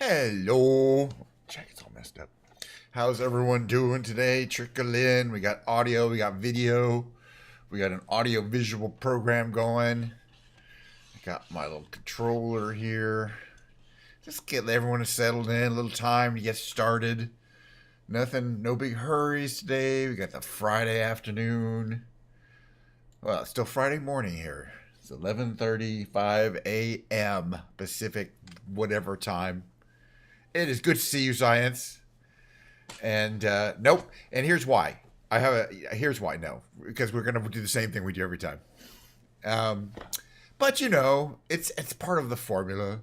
Hello. Check, it's all messed up. How's everyone doing today? Trickle in. We got audio, we got video. We got an audio visual program going. I got my little controller here. Just get everyone settled in, a little time to get started. Nothing, no big hurries today. We got the Friday afternoon. Well, it's still Friday morning here. It's 11:35 a.m. Pacific, whatever time. It is good to see you, science. And nope. And here's why. Here's why. No, because we're gonna do the same thing we do every time. But it's part of the formula.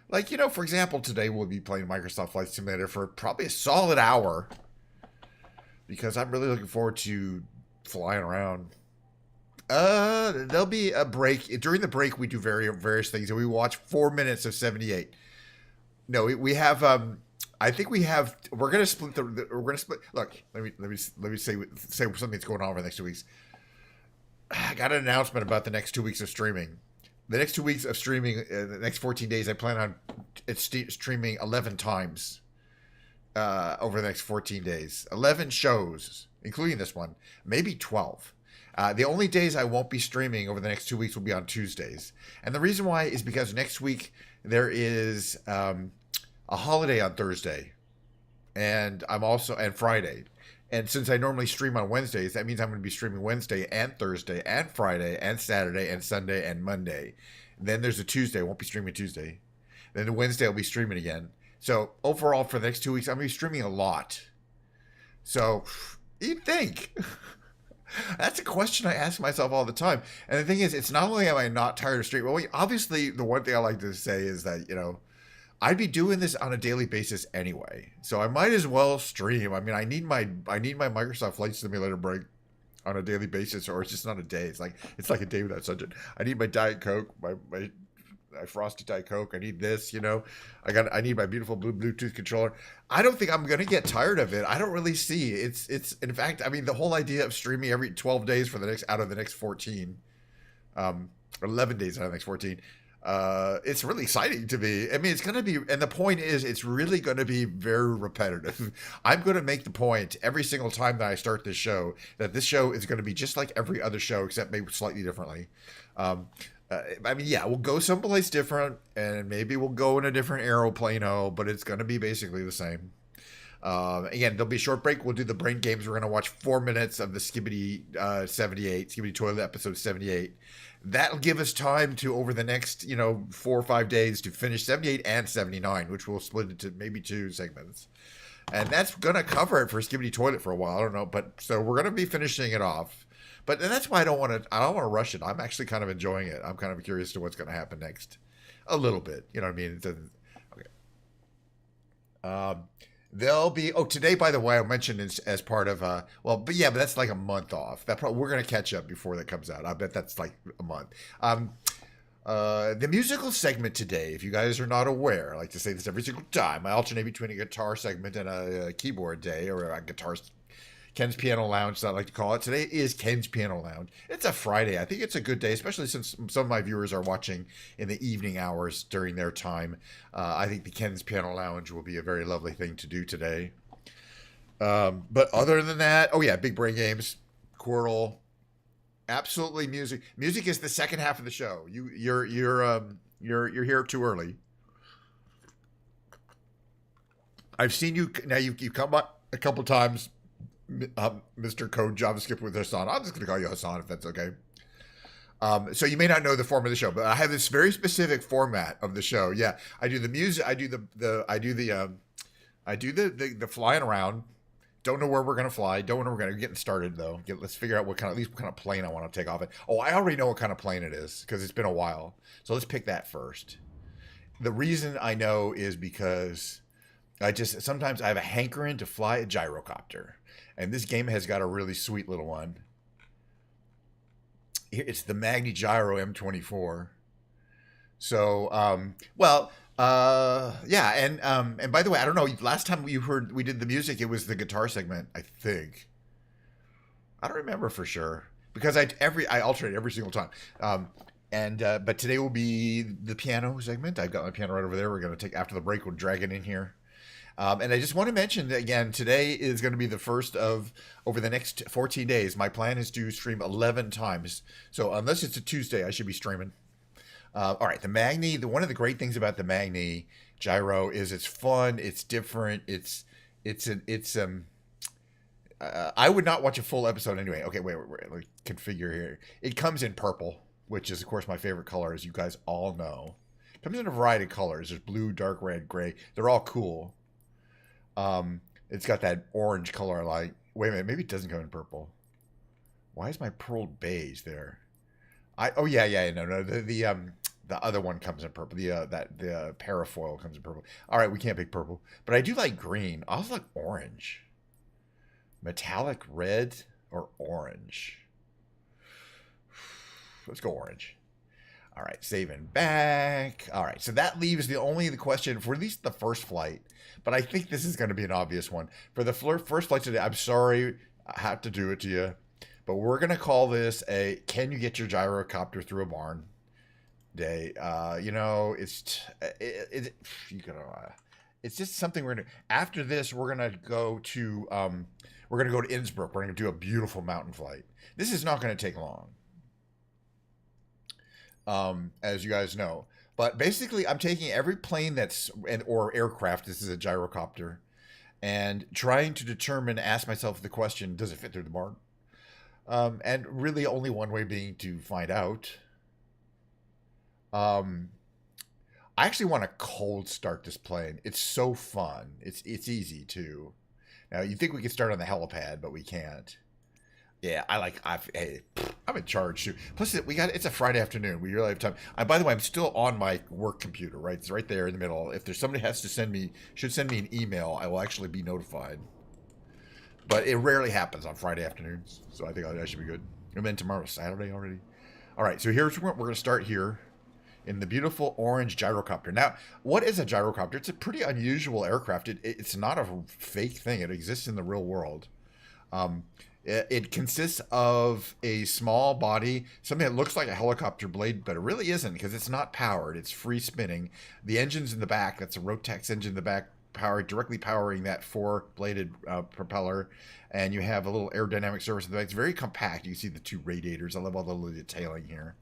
Like, for example, today we'll be playing Microsoft Flight Simulator for probably a solid hour because I'm really looking forward to flying around. There'll be a break. During the break, we do various things, and we watch 4 minutes of 78. No, we have. I think we have. We're gonna split we're gonna split. Look, let me say something that's going on over the next 2 weeks. I got an announcement about the next 2 weeks of streaming. The next 2 weeks of streaming, the next 14 days, I plan on streaming 11 times over the next 14 days. 11 shows, including this one, maybe 12. The only days I won't be streaming over the next 2 weeks will be on Tuesdays. And the reason why is because next week there is a holiday on Thursday. And and Friday. And since I normally stream on Wednesdays, that means I'm going to be streaming Wednesday and Thursday and Friday and Saturday and Sunday and Monday. Then there's a Tuesday. I won't be streaming Tuesday. Then the Wednesday I'll be streaming again. So overall for the next 2 weeks, I'm going to be streaming a lot. So you'd think. That's a question I ask myself all the time. And the thing is, it's not only am I not tired of streaming. Well, obviously, the one thing I like to say is that, I'd be doing this on a daily basis anyway, so I might as well stream. I mean, I need my Microsoft Flight Simulator break on a daily basis, or it's just not a day. It's like a day without sunshine. I need my Diet Coke, my frosty Diet Coke. I need this, I need my beautiful blue Bluetooth controller. I don't think I'm gonna get tired of it. I don't really see it's. In fact, I mean, the whole idea of streaming every 12 days for the next 14, 11 days out of the next 14. It's really exciting to me. I mean, it's going to be, and the point is, it's really going to be very repetitive. I'm going to make the point every single time that I start this show that this show is going to be just like every other show, except maybe slightly differently. I mean, yeah, we'll go someplace different, and maybe we'll go in a different aeroplane, but it's going to be basically the same. Again, there'll be a short break. We'll do the brain games. We're going to watch 4 minutes of the Skibbity 78, Skibbity Toilet episode 78. That'll give us time to, over the next, 4 or 5 days, to finish 78 and 79, which we'll split into maybe 2 segments. And that's going to cover it for Skibbity Toilet for a while. I don't know. But so we're going to be finishing it off. And that's why I don't want to rush it. I'm actually kind of enjoying it. I'm kind of curious to what's going to happen next. A little bit. You know what I mean? It doesn't, okay. There'll be today, by the way, I mentioned as part of but that's like a month off. We're gonna catch up before that comes out. I bet that's like a month. The musical segment today, if you guys are not aware, I like to say this every single time. I alternate between a guitar segment and a keyboard day, or a guitar. Ken's Piano Lounge, as I like to call it. Today is Ken's Piano Lounge. It's a Friday. I think it's a good day, especially since some of my viewers are watching in the evening hours during their time. I think the Ken's Piano Lounge will be a very lovely thing to do today. But other than that, big brain games, Quirtle, absolutely music. Music is the second half of the show. You're here too early. I've seen you now. You've come up a couple times. Mr. Code JavaScript with Hassan. I'm just going to call you Hassan if that's okay. So you may not know the form of the show, but I have this very specific format of the show. Yeah, I do the music. I do the flying around. Don't know where we're going to fly. Don't know where we're going to get started though. Let's figure out what kind of plane I want to take off in. Oh, I already know what kind of plane it is because it's been a while. So let's pick that first. The reason I know is because sometimes I have a hankering to fly a gyrocopter. And this game has got a really sweet little one. It's the Magni Gyro M24. So, and by the way, I don't know. Last time we did the music, it was the guitar segment, I think. I don't remember for sure because I alternate every single time. And but today will be the piano segment. I've got my piano right over there. We're going to take after the break. We'll drag it in here. And I just want to mention that, again, today is going to be the first of over the next 14 days. My plan is to stream 11 times. So unless it's a Tuesday, I should be streaming. All right, the Magni. One of the great things about the Magni gyro is it's fun. It's different. I would not watch a full episode anyway. Okay, wait. Let me configure here. It comes in purple, which is of course my favorite color, as you guys all know. It comes in a variety of colors. There's blue, dark red, gray. They're all cool. It's got that orange color I like. Wait a minute, maybe it doesn't come in purple. Why is my pearl beige there? No, the other one comes in purple. The parafoil comes in purple. All right, we can't pick purple, but I do like green. I also like orange, metallic red or orange. Let's go orange. All right, saving back. All right, so that leaves the question for at least the first flight. But I think this is going to be an obvious one. For the first flight today, I'm sorry I have to do it to you. But we're going to call this a can you get your gyrocopter through a barn day. It's just something we're going to. After this, we're going to go to Innsbruck. We're going to do a beautiful mountain flight. This is not going to take long. As you guys know. But basically, I'm taking every plane or aircraft, this is a gyrocopter, and trying to ask myself the question, does it fit through the barn? And really only one way being to find out. I actually want to cold start this plane. It's so fun. It's easy too. Now, you'd think we could start on the helipad, but we can't. Yeah, I'm in charge too. Plus, it's a Friday afternoon. We really have time. By the way, I'm still on my work computer. Right, it's right there in the middle. If there's somebody should send me an email, I will actually be notified. But it rarely happens on Friday afternoons, so I think I should be good. And then tomorrow's Saturday already. All right, so here's where we're going to start here in the beautiful orange gyrocopter. Now, what is a gyrocopter? It's a pretty unusual aircraft. It's not a fake thing. It exists in the real world. It consists of a small body, something that looks like a helicopter blade, but it really isn't because it's not powered. It's free spinning. The engine's in the back. That's a Rotax engine in the back, directly powering that four-bladed propeller. And you have a little aerodynamic surface in the back. It's very compact. You can see the two radiators. I love all the little detailing here.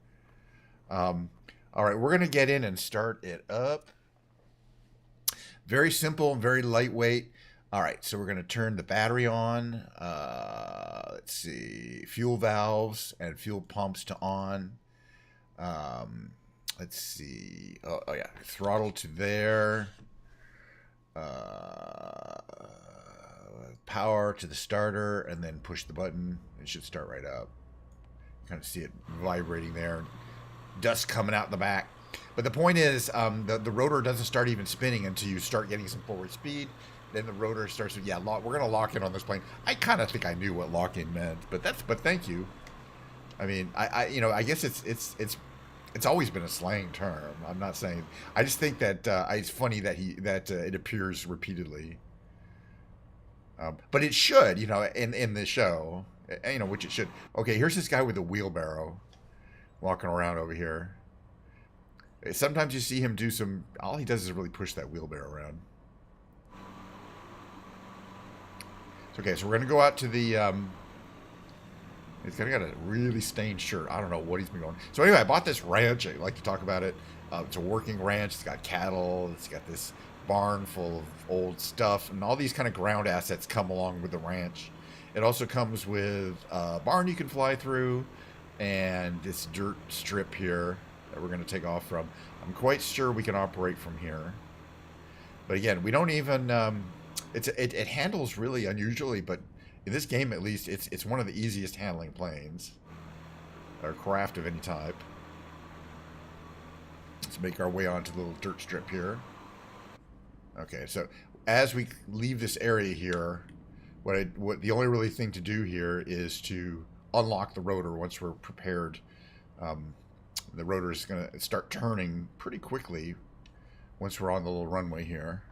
All right, we're going to get in and start it up. Very simple and very lightweight. All right, so we're going to turn the battery on. Let's see, fuel valves and fuel pumps to on. Let's see. Oh yeah, throttle to there. Power to the starter, and then push the button. It should start right up. Kind of see it vibrating there. Dust coming out the back. But the point is, the rotor doesn't start even spinning until you start getting some forward speed. Then the rotor starts to, we're going to lock in on this plane. I kind of think I knew what lock in meant, but thank you. I mean, I guess it's always been a slang term. I'm not saying, I just think that it's funny that it appears repeatedly. But it should, in the show, which it should. Okay, here's this guy with a wheelbarrow walking around over here. Sometimes you see him do all he does is really push that wheelbarrow around. Okay, so we're going to go out to the, he's got a really stained shirt. I don't know what he's been going. So anyway, I bought this ranch. I like to talk about it. It's a working ranch. It's got cattle. It's got this barn full of old stuff. And all these kind of ground assets come along with the ranch. It also comes with a barn you can fly through and this dirt strip here that we're going to take off from. I'm quite sure we can operate from here. But again, we don't even... It handles really unusually, but in this game at least, it's one of the easiest handling planes or craft of any type. Let's make our way onto the little dirt strip here. Okay, so as we leave this area here, what the only really thing to do here is to unlock the rotor once we're prepared. The rotor is going to start turning pretty quickly once we're on the little runway here.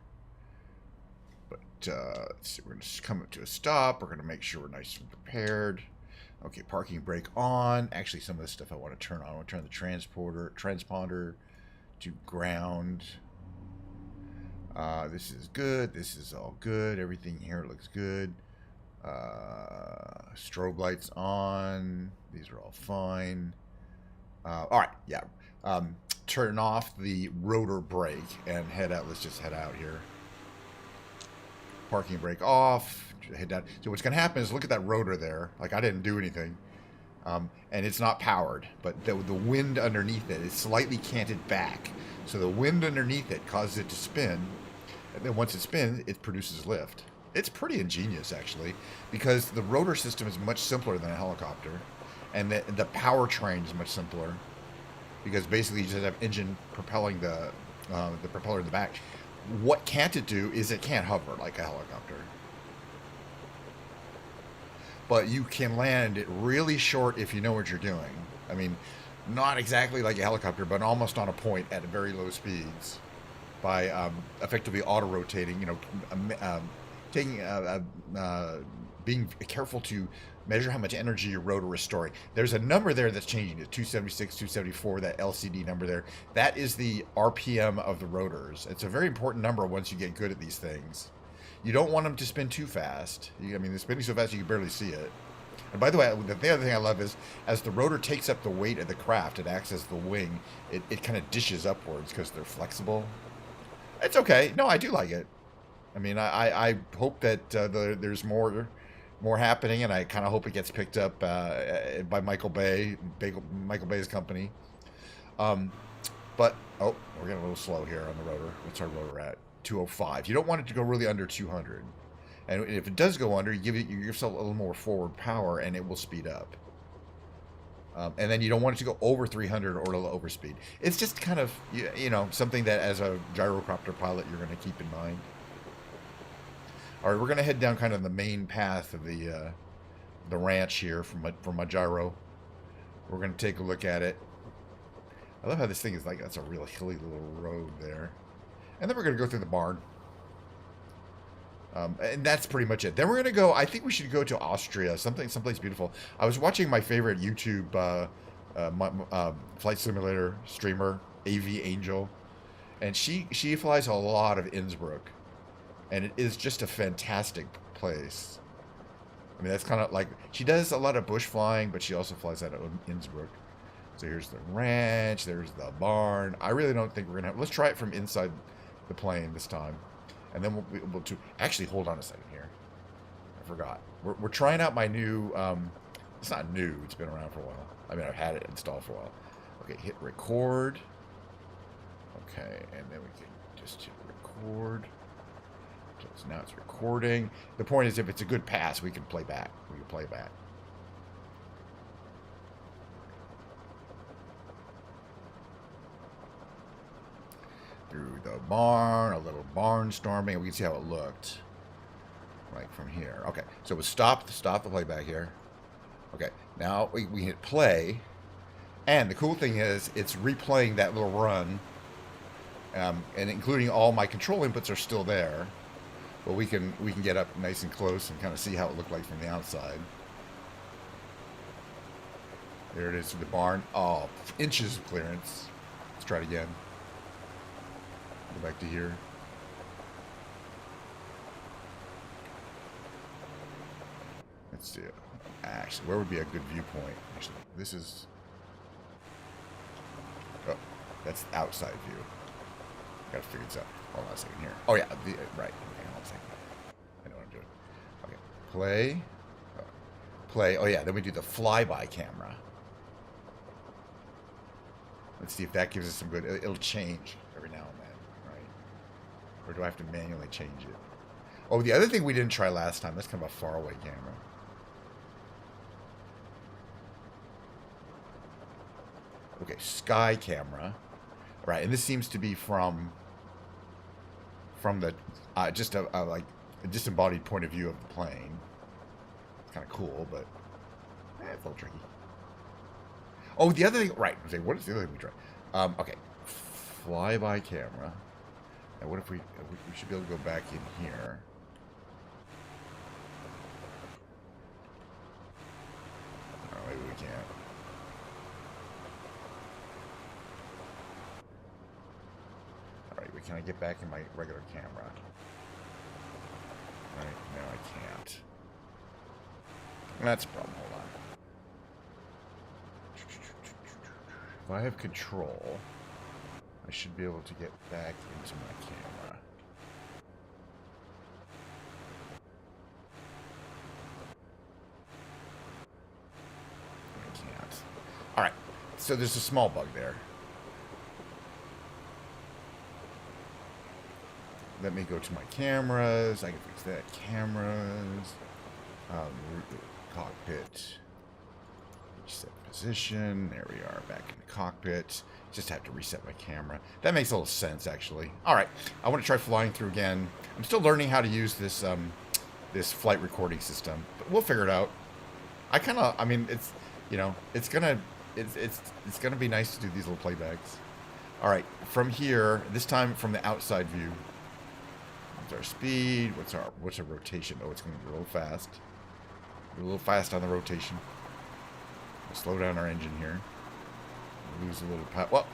But let's see, we're going to come up to a stop. We're going to make sure we're nice and prepared. Okay, parking brake on. Actually, some of this stuff I want to turn on. I want to turn the transponder to ground. This is good. This is all good. Everything here looks good. Strobe lights on. These are all fine. All right, yeah. Turn off the rotor brake and head out. Let's just head out here. Parking brake off. Head down. So what's going to happen is look at that rotor there. Like I didn't do anything. And it's not powered, but the wind underneath it is slightly canted back. So the wind underneath it causes it to spin. And then once it spins, it produces lift. It's pretty ingenious, actually, because the rotor system is much simpler than a helicopter. And the powertrain is much simpler. Because basically you just have engine propelling the propeller in the back. What can't it do is it can't hover like a helicopter. But you can land it really short if you know what you're doing. I mean, not exactly like a helicopter, but almost on a point at very low speeds by effectively auto-rotating, you know, being careful to measure how much energy your rotor is storing. There's a number there that's changing to 276, 274, that LCD number there. That is the RPM of the rotors. It's a very important number once you get good at these things. You don't want them to spin too fast. I mean, they're spinning so fast you can barely see it. And by the way, the other thing I love is as the rotor takes up the weight of the craft, it acts as the wing. It kind of dishes upwards because they're flexible. It's okay. No, I do like it. I mean, I hope that there's more happening, and I kind of hope it gets picked up by Michael Bay, Michael Bay's company. But, oh, we're getting a little slow here on the rotor. What's our rotor at? 205. You don't want it to go really under 200. And if it does go under, you give yourself a little more forward power, and it will speed up. And then you don't want it to go over 300 or to overspeed. It's just kind of, you know, something that as a gyrocopter pilot you're going to keep in mind. All right, we're going to head down kind of the main path of the ranch here from my gyro. We're going to take a look at it. I love how this thing is like, that's a real hilly little road there. And then we're going to go through the barn. And that's pretty much it. Then we're going to go, I think we should go to Austria, someplace beautiful. I was watching my favorite YouTube flight simulator streamer, AV Angel. And she flies a lot of Innsbruck. And it is just a fantastic place. I mean, that's kind of like, she does a lot of bush flying, but she also flies out of Innsbruck. So here's the ranch, there's the barn. I really don't think we're going to have, let's try it from inside the plane this time. And then we'll actually, hold on a second here. I forgot. We're trying out my new, it's not new, it's been around for a while. I mean, I've had it installed for a while. Okay, hit record. Okay, and then we can just hit record. So now it's recording. The point is, if it's a good pass, we can play back. We can play back. Through the barn, a little barnstorming. We can see how it looked. Right from here. Okay, so we stop the playback here. Okay, now we hit play. And the cool thing is, it's replaying that little run. And including all my control inputs are still there. But we can get up nice and close and kind of see how it looked like from the outside. There it is through the barn. Oh, inches of clearance. Let's try it again. Go back to here. Let's see. Actually, where would be a good viewpoint? Actually, this is... Oh, that's the outside view. Gotta figure this out. Hold on a second here. Oh, yeah. Right. I know what I'm doing. Okay. Play. Oh. Play. Oh, yeah. Then we do the flyby camera. Let's see if that gives us some good... It'll change every now and then, right? Or do I have to manually change it? Oh, the other thing we didn't try last time. That's kind of a faraway camera. Okay. Sky camera. Right. And this seems to be from the just like a disembodied point of view of the plane. It's kind of cool, but it's a little tricky. Oh, the other thing, right? What is the other thing we try? Okay, flyby camera. And what if we should be able to go back in here? maybe we can't. Alright, can I get back in my regular camera? Alright, no, I can't. That's a problem. Hold on. If I have control, I should be able to get back into my camera. I can't. Alright, so there's a small bug there. Let me go to my cameras. I can fix that. Cameras. Cockpit. Set position. There we are, back in the cockpit. Just have to reset my camera. That makes a little sense, actually. All right, I want to try flying through again. I'm still learning how to use this this flight recording system, but we'll figure it out. I mean, it's, you know, it's gonna be nice to do these little playbacks. All right, from here, this time from the outside view. What's our speed? What's our rotation? Oh, it's going to be real fast. We're a little fast on the rotation. We'll slow down our engine here. We'll lose a little power. Well,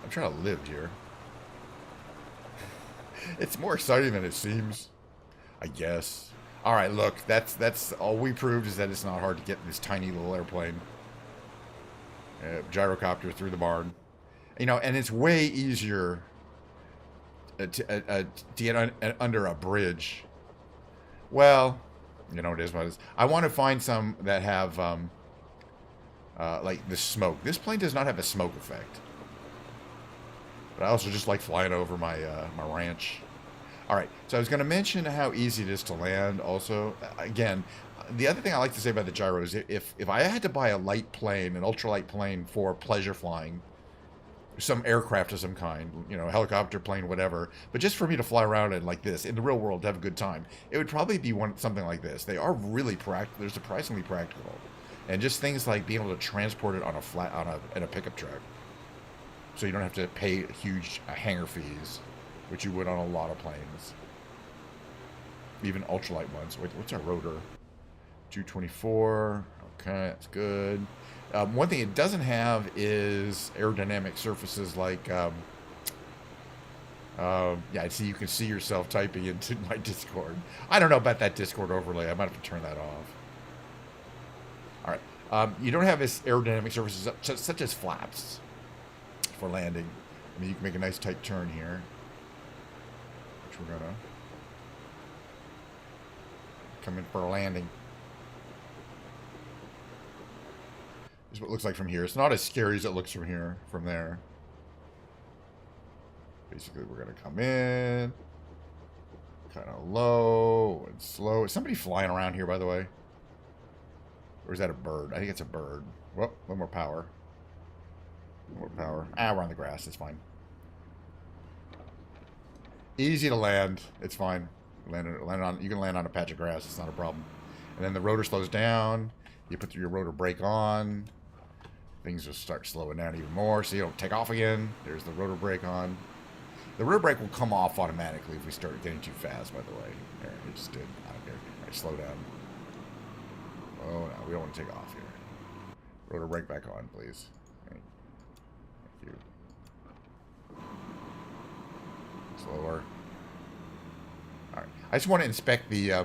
I'm trying to live here. It's more exciting than it seems, I guess. All right, look, that's all we proved is that it's not hard to get in this tiny little airplane. Gyrocopter through the barn, you know, and it's way easier to get under a bridge. Well, you know, it is what it is. I want to find some that have like the smoke. This plane does not have a smoke effect, but I also just like flying over my my ranch. All right, so I was going to mention how easy it is to land. Also, again, the other thing I like to say about the gyro is if I had to buy a light plane, an ultralight plane for pleasure flying, some aircraft of some kind, you know, helicopter plane, whatever, but just for me to fly around in like this in the real world to have a good time, it would probably be something like this. They are really practical. They're surprisingly practical, and just things like being able to transport it on in a pickup truck, so you don't have to pay huge hangar fees, which you would on a lot of planes, even ultralight ones. Wait, what's our rotor? 224. Okay, that's good. One thing it doesn't have is aerodynamic surfaces like, yeah, I see you can see yourself typing into my Discord. I don't know about that Discord overlay. I might have to turn that off. All right. You don't have this aerodynamic surfaces such as flaps for landing. I mean, you can make a nice tight turn here, which we're gonna come in for a landing. This is what it looks like from here. It's not as scary as it looks from here, from there. Basically, we're going to come in. Kind of low and slow. Is somebody flying around here, by the way? Or is that a bird? I think it's a bird. Whoop, one more power. One more power. Ah, we're on the grass. It's fine. Easy to land. It's fine. You can land on a patch of grass. It's not a problem. And then the rotor slows down. You put your rotor brake on. Things will start slowing down even more, so you don't take off again. There's the rotor brake on. The rotor brake will come off automatically if we start getting too fast, by the way. There, it just did. I don't care. All right, slow down. Oh, no, we don't want to take off here. Rotor brake back on, please. Thank you. Slower. All right. I just want to inspect the... yeah,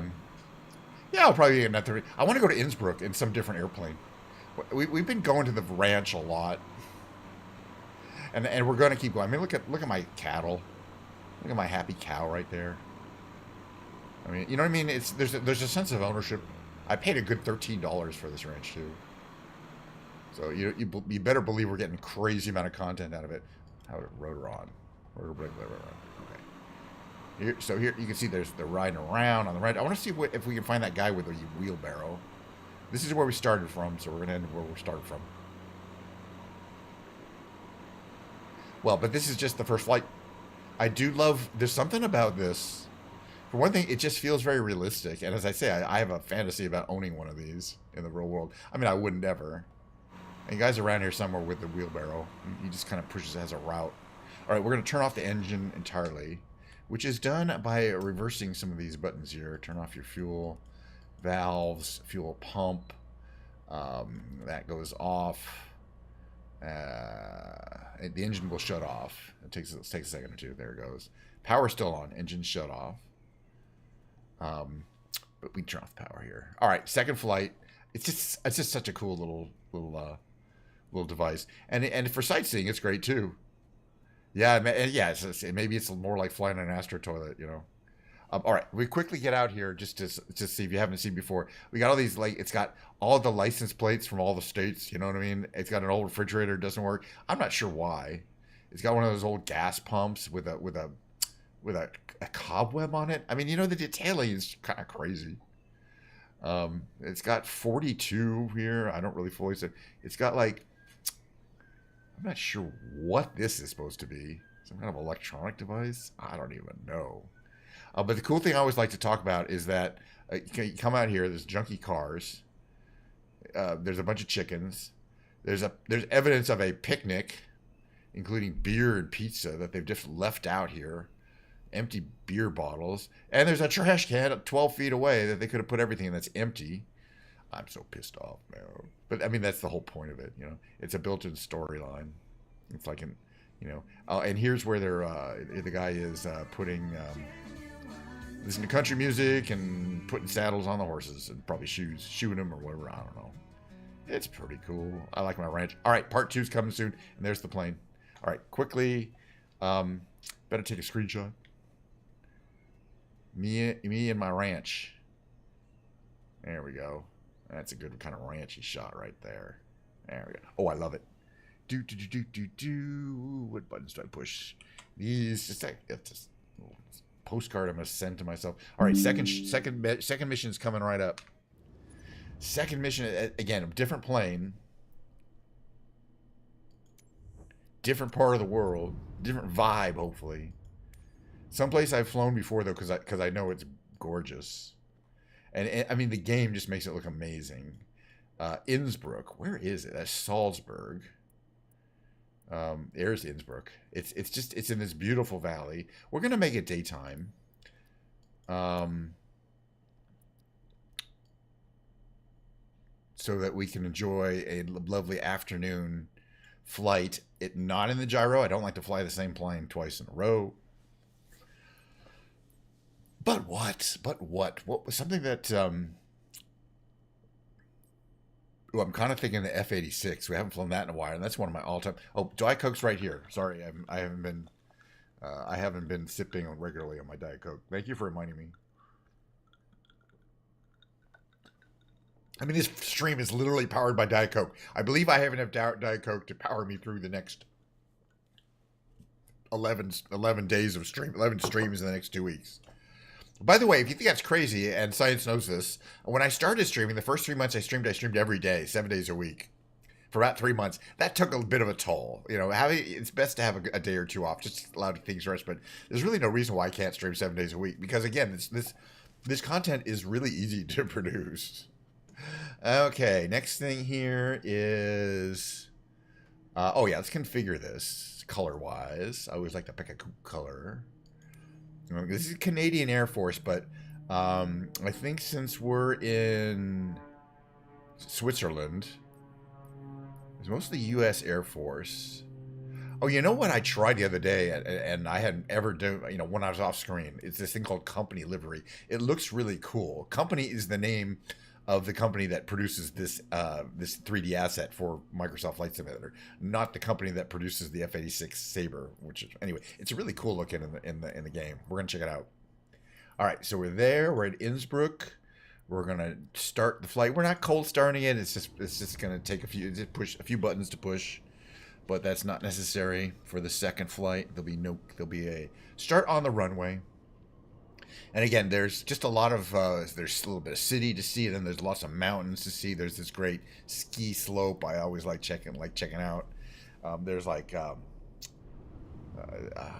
I'll probably get another... I want to go to Innsbruck in some different airplane. We've been going to the ranch a lot. And we're going to keep going. I mean, look at my cattle. Look at my happy cow right there. I mean, you know what I mean? There's a sense of ownership. I paid a good $13 for this ranch, too. So you better believe we're getting crazy amount of content out of it. How to rotor on. Rotor brake, rotor on. Okay. So here you can see they're riding around on the right. I want to see if we can find that guy with the wheelbarrow. This is where we started from, so we're going to end where we started from. Well, but this is just the first flight. I do love... There's something about this. For one thing, it just feels very realistic. And as I say, I have a fantasy about owning one of these in the real world. I mean, I wouldn't ever. And guy's around here somewhere with the wheelbarrow. He just kind of pushes it as a route. All right, we're going to turn off the engine entirely. which is done by reversing some of these buttons here. Turn off your fuel valves, fuel pump. That goes off. The engine will shut off. It takes a second or two. There it goes. Power's still on. Engine shut off. But we turn off the power here. All right, second flight. It's just such a cool little device. And for sightseeing, it's great too. Yeah, maybe it's more like flying an Astro toilet, you know. All right, we quickly get out here just to see if you haven't seen before. We got all these, like, it's got all the license plates from all the states. You know what I mean? It's got an old refrigerator, doesn't work. I'm not sure why. It's got one of those old gas pumps with a cobweb on it. I mean, you know, the detailing is kind of crazy. It's got 42 here. I don't really fully say. It's got, like, I'm not sure what this is supposed to be. Some kind of electronic device? I don't even know. But the cool thing I always like to talk about is that you come out here, there's junky cars. There's a bunch of chickens. There's evidence of a picnic, including beer and pizza that they've just left out here. Empty beer bottles. And there's a trash can 12 feet away that they could have put everything in that's empty. I'm so pissed off, man. But, I mean, that's the whole point of it, you know. It's a built-in storyline. It's like an, you know. And here's where the guy is putting... listening to country music and putting saddles on the horses and probably shooting them or whatever. I don't know. It's pretty cool. I like my ranch. All right, part 2's coming soon, and there's the plane. All right, quickly, better take a screenshot. Me and my ranch. There we go. That's a good kind of ranchy shot right there. There we go. Oh, I love it. Do. What buttons do I push? These. Just postcard I'm gonna send to myself. All right, second mission's coming right up. Second mission, again, a different plane, different part of the world, different vibe, hopefully. Someplace I've flown before though, because I know it's gorgeous, and I mean the game just makes it look amazing. Innsbruck, where is it? That's Salzburg. There's Innsbruck. It's in this beautiful valley. We're gonna make it daytime. So that we can enjoy a lovely afternoon flight. Not in the gyro. I don't like to fly the same plane twice in a row. But what? What was something that I'm kind of thinking the F-86. We haven't flown that in a while, and that's one of my all-time. Oh, Diet Coke's right here. Sorry, I haven't been sipping regularly on my Diet Coke. Thank you for reminding me. I mean, this stream is literally powered by Diet Coke. I believe I have enough Diet Coke to power me through the next 11 days of stream, 11 streams in the next 2 weeks. By the way, if you think that's crazy, and science knows this, when I started streaming, the first 3 months I streamed every day, 7 days a week, for about 3 months. That took a bit of a toll. You know, it's best to have a day or two off, just allow things to rest. But there's really no reason why I can't stream 7 days a week, because again, this content is really easy to produce. Okay, next thing here is, oh yeah, let's configure this color-wise. I always like to pick a cool color. This is Canadian Air Force, but I think since we're in Switzerland, it's mostly U.S. Air Force. Oh, you know what I tried the other day, and I hadn't ever done, you know, when I was off screen? It's this thing called Company Livery. It looks really cool. Company is the name of the company that produces this 3D asset for Microsoft Flight Simulator, not the company that produces the F-86 Sabre. Which is, anyway, it's really cool looking in the game. We're gonna check it out. All right, so we're there. We're at Innsbruck. We're gonna start the flight. We're not cold starting it. It's just gonna take a few buttons to push, but that's not necessary for the second flight. There'll be a start on the runway. And again, there's just a lot of, there's a little bit of city to see, and then there's lots of mountains to see. There's this great ski slope I always like checking out. There's like, I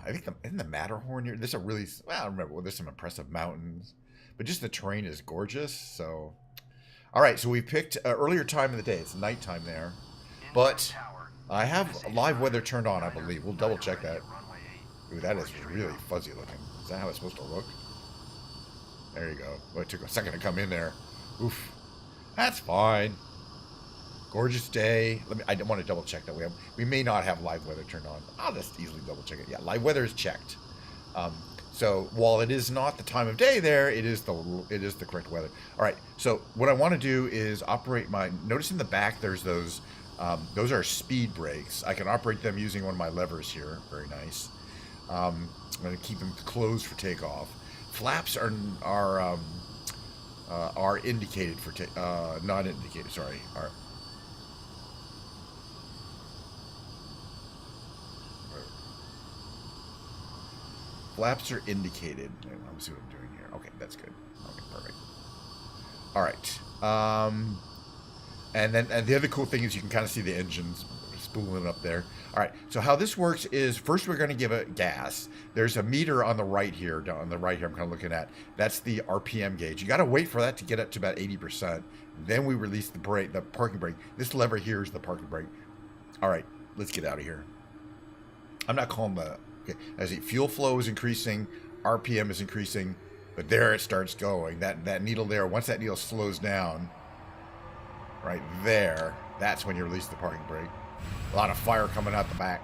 think in the Matterhorn here, there's a really, well, I don't remember, well, there's some impressive mountains, but just the terrain is gorgeous. So, all right, so we picked earlier time of the day. It's nighttime there, but I have live weather turned on, I believe. We'll double check that. Ooh, that is really fuzzy looking. Is that how it's supposed to look? There you go. Well, it took a second to come in there. Oof. That's fine. Gorgeous day. I want to double check that we may not have live weather turned on. I'll just easily double check it. Yeah, live weather is checked. So while it is not the time of day there, it is the correct weather. All right. So what I want to do is operate my. Notice in the back there's those. Those are speed brakes. I can operate them using one of my levers here. Very nice. I'm going to keep them closed for takeoff. Flaps are indicated for not indicated. Sorry. Flaps are indicated. Let me see what I'm doing here. Okay, that's good. Okay, perfect. All right. And the other cool thing is you can kind of see the engines spooling up there. All right. So how this works is first we're going to give it gas. There's a meter on the right here. Down on the right here, I'm kind of looking at. That's the RPM gauge. You got to wait for that to get up to about 80%. Then we release the brake, the parking brake. This lever here is the parking brake. All right. Let's get out of here. I'm not calling the. Okay, as the fuel flow is increasing, RPM is increasing, but there it starts going. That needle there, once that needle slows down, right there, that's when you release the parking brake. A lot of fire coming out the back.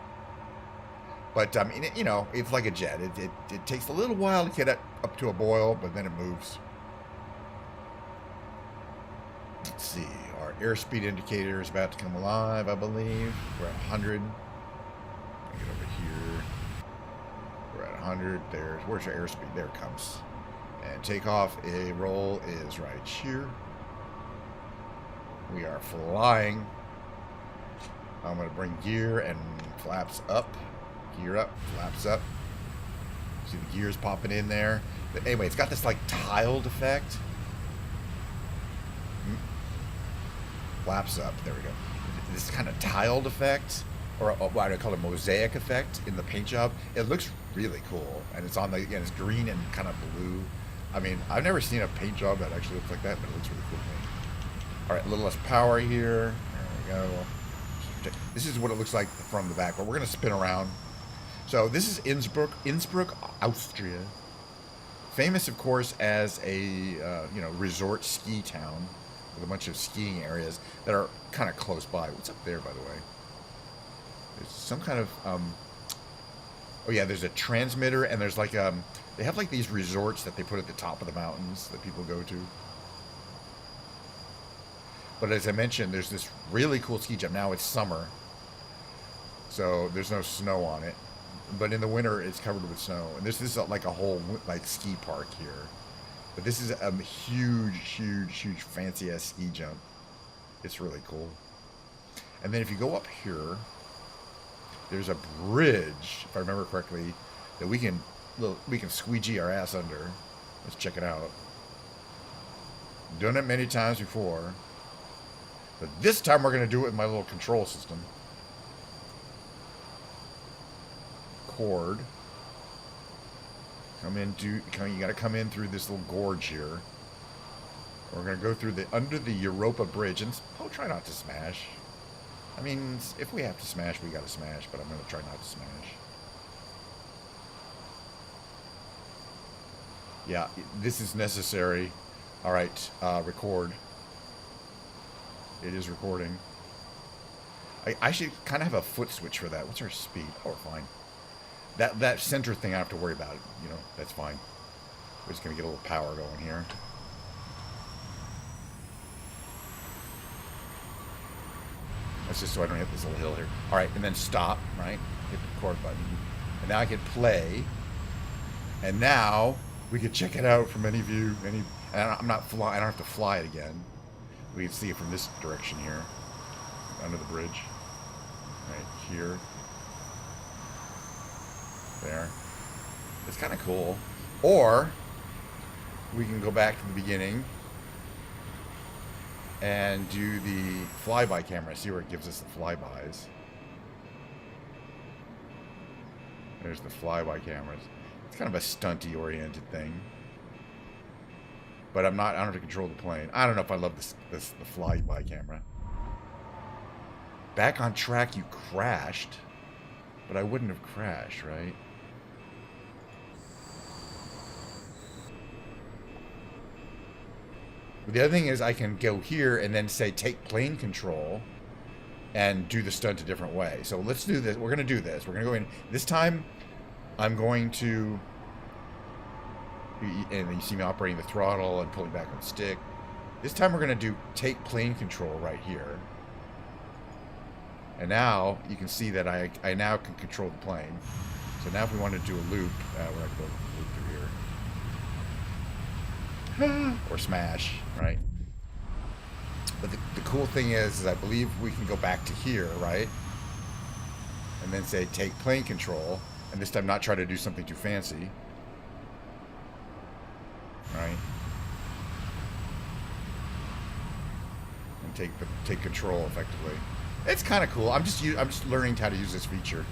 But, you know, it's like a jet. It takes a little while to get up to a boil, but then it moves. Let's see. Our airspeed indicator is about to come alive, I believe. We're at 100. Get over here. We're at 100. Where's your airspeed? There it comes. And takeoff, a roll is right here. We are flying. I'm going to bring gear and flaps up. Gear up, flaps up. See the gears popping in there. But anyway, it's got this like tiled effect. Flaps up. There we go. This kind of tiled effect, or what I call a mosaic effect in the paint job. It looks really cool, and it's on the again. It's green and kind of blue. I mean, I've never seen a paint job that actually looks like that, but it looks really cool to me. All right, a little less power here. There we go. This is what it looks like from the back, but we're going to spin around. So this is Innsbruck, Austria. Famous, of course, as a resort ski town with a bunch of skiing areas that are kind of close by. What's up there, by the way? There's some kind of oh yeah, there's a transmitter, and there's like they have like these resorts that they put at the top of the mountains that people go to. But as I mentioned, there's this really cool ski jump. Now it's summer, so there's no snow on it. But in the winter, it's covered with snow. And this is like a whole like ski park here. But this is a huge fancy-ass ski jump. It's really cool. And then if you go up here, there's a bridge, if I remember correctly, that we can squeegee our ass under. Let's check it out. Done it many times before. But this time we're going to do it with my little control system. Cord. You got to come in through this little gorge here. We're going to go through under the Europa Bridge, and I'll try not to smash. I mean, if we have to smash, we got to smash, but I'm going to try not to smash. Yeah, this is necessary. All right, record. It is recording. I should kind of have a foot switch for that. What's our speed? Oh, we're fine. That center thing, I don't have to worry about it. You know, that's fine. We're just going to get a little power going here. That's just so I don't hit this little hill here. All right, and then stop, right? Hit the record button. And now I can play. And now we can check it out from any view. And I don't have to fly it again. We can see it from this direction here. Under the bridge. Right here. There. It's kind of cool. Or we can go back to the beginning and do the flyby camera. See where it gives us the flybys. There's the flyby cameras. It's kind of a stunty oriented thing. But I don't have to control the plane. I don't know if I love the flyby camera. Back on track, you crashed. But I wouldn't have crashed, right? The other thing is I can go here and then say take plane control and do the stunt a different way. So let's do this. We're going to do this. We're going to go in. This time I'm going to... And you see me operating the throttle and pulling back on the stick. This time we're going to do take plane control right here. And now you can see that I now can control the plane. So now if we want to do a loop, we're going to go loop through here. Or smash, right? But the cool thing is I believe we can go back to here, right? And then say take plane control. And this time not try to do something too fancy. Right? And take control effectively. It's kind of cool. I'm just learning how to use this feature.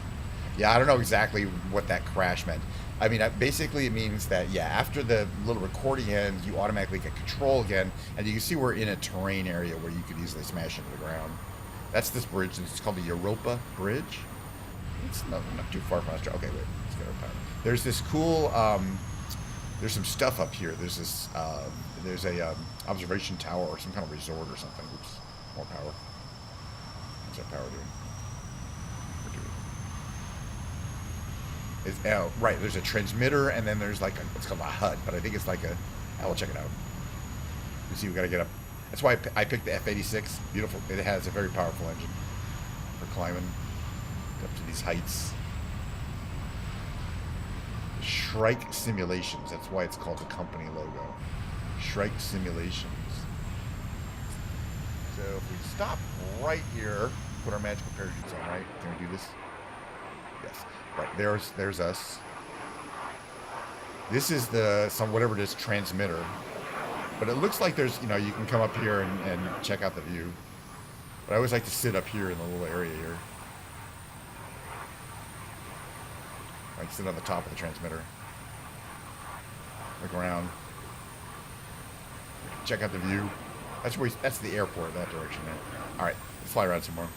Yeah, I don't know exactly what that crash meant. I mean, basically it means that, yeah, after the little recording ends, you automatically get control again, and you can see we're in a terrain area where you could easily smash into the ground. That's this bridge. It's called the Europa Bridge. It's not too far from us. Okay, wait. Let's get our power. There's this cool... there's some stuff up here. There's this... there's a observation tower or some kind of resort or something. Oops. More power. What's our power doing? Oh, right, there's a transmitter, and then there's like it's called a HUD, but I think it's like a... I'll check it out. You see, we got to get up. That's why I picked the F-86. Beautiful. It has a very powerful engine for climbing up to these heights. Shrike Simulations. That's why it's called the company logo. Shrike Simulations. So if we stop right here, put our magical parachutes on, right? Can we do this? Yes. Right, there's us. This is whatever it is, transmitter. But it looks like there's, you can come up here and check out the view. But I always like to sit up here in the little area here. Like sit on the top of the transmitter. Look around. Check out the view. That's the airport, that direction there. Alright, let's fly around some more.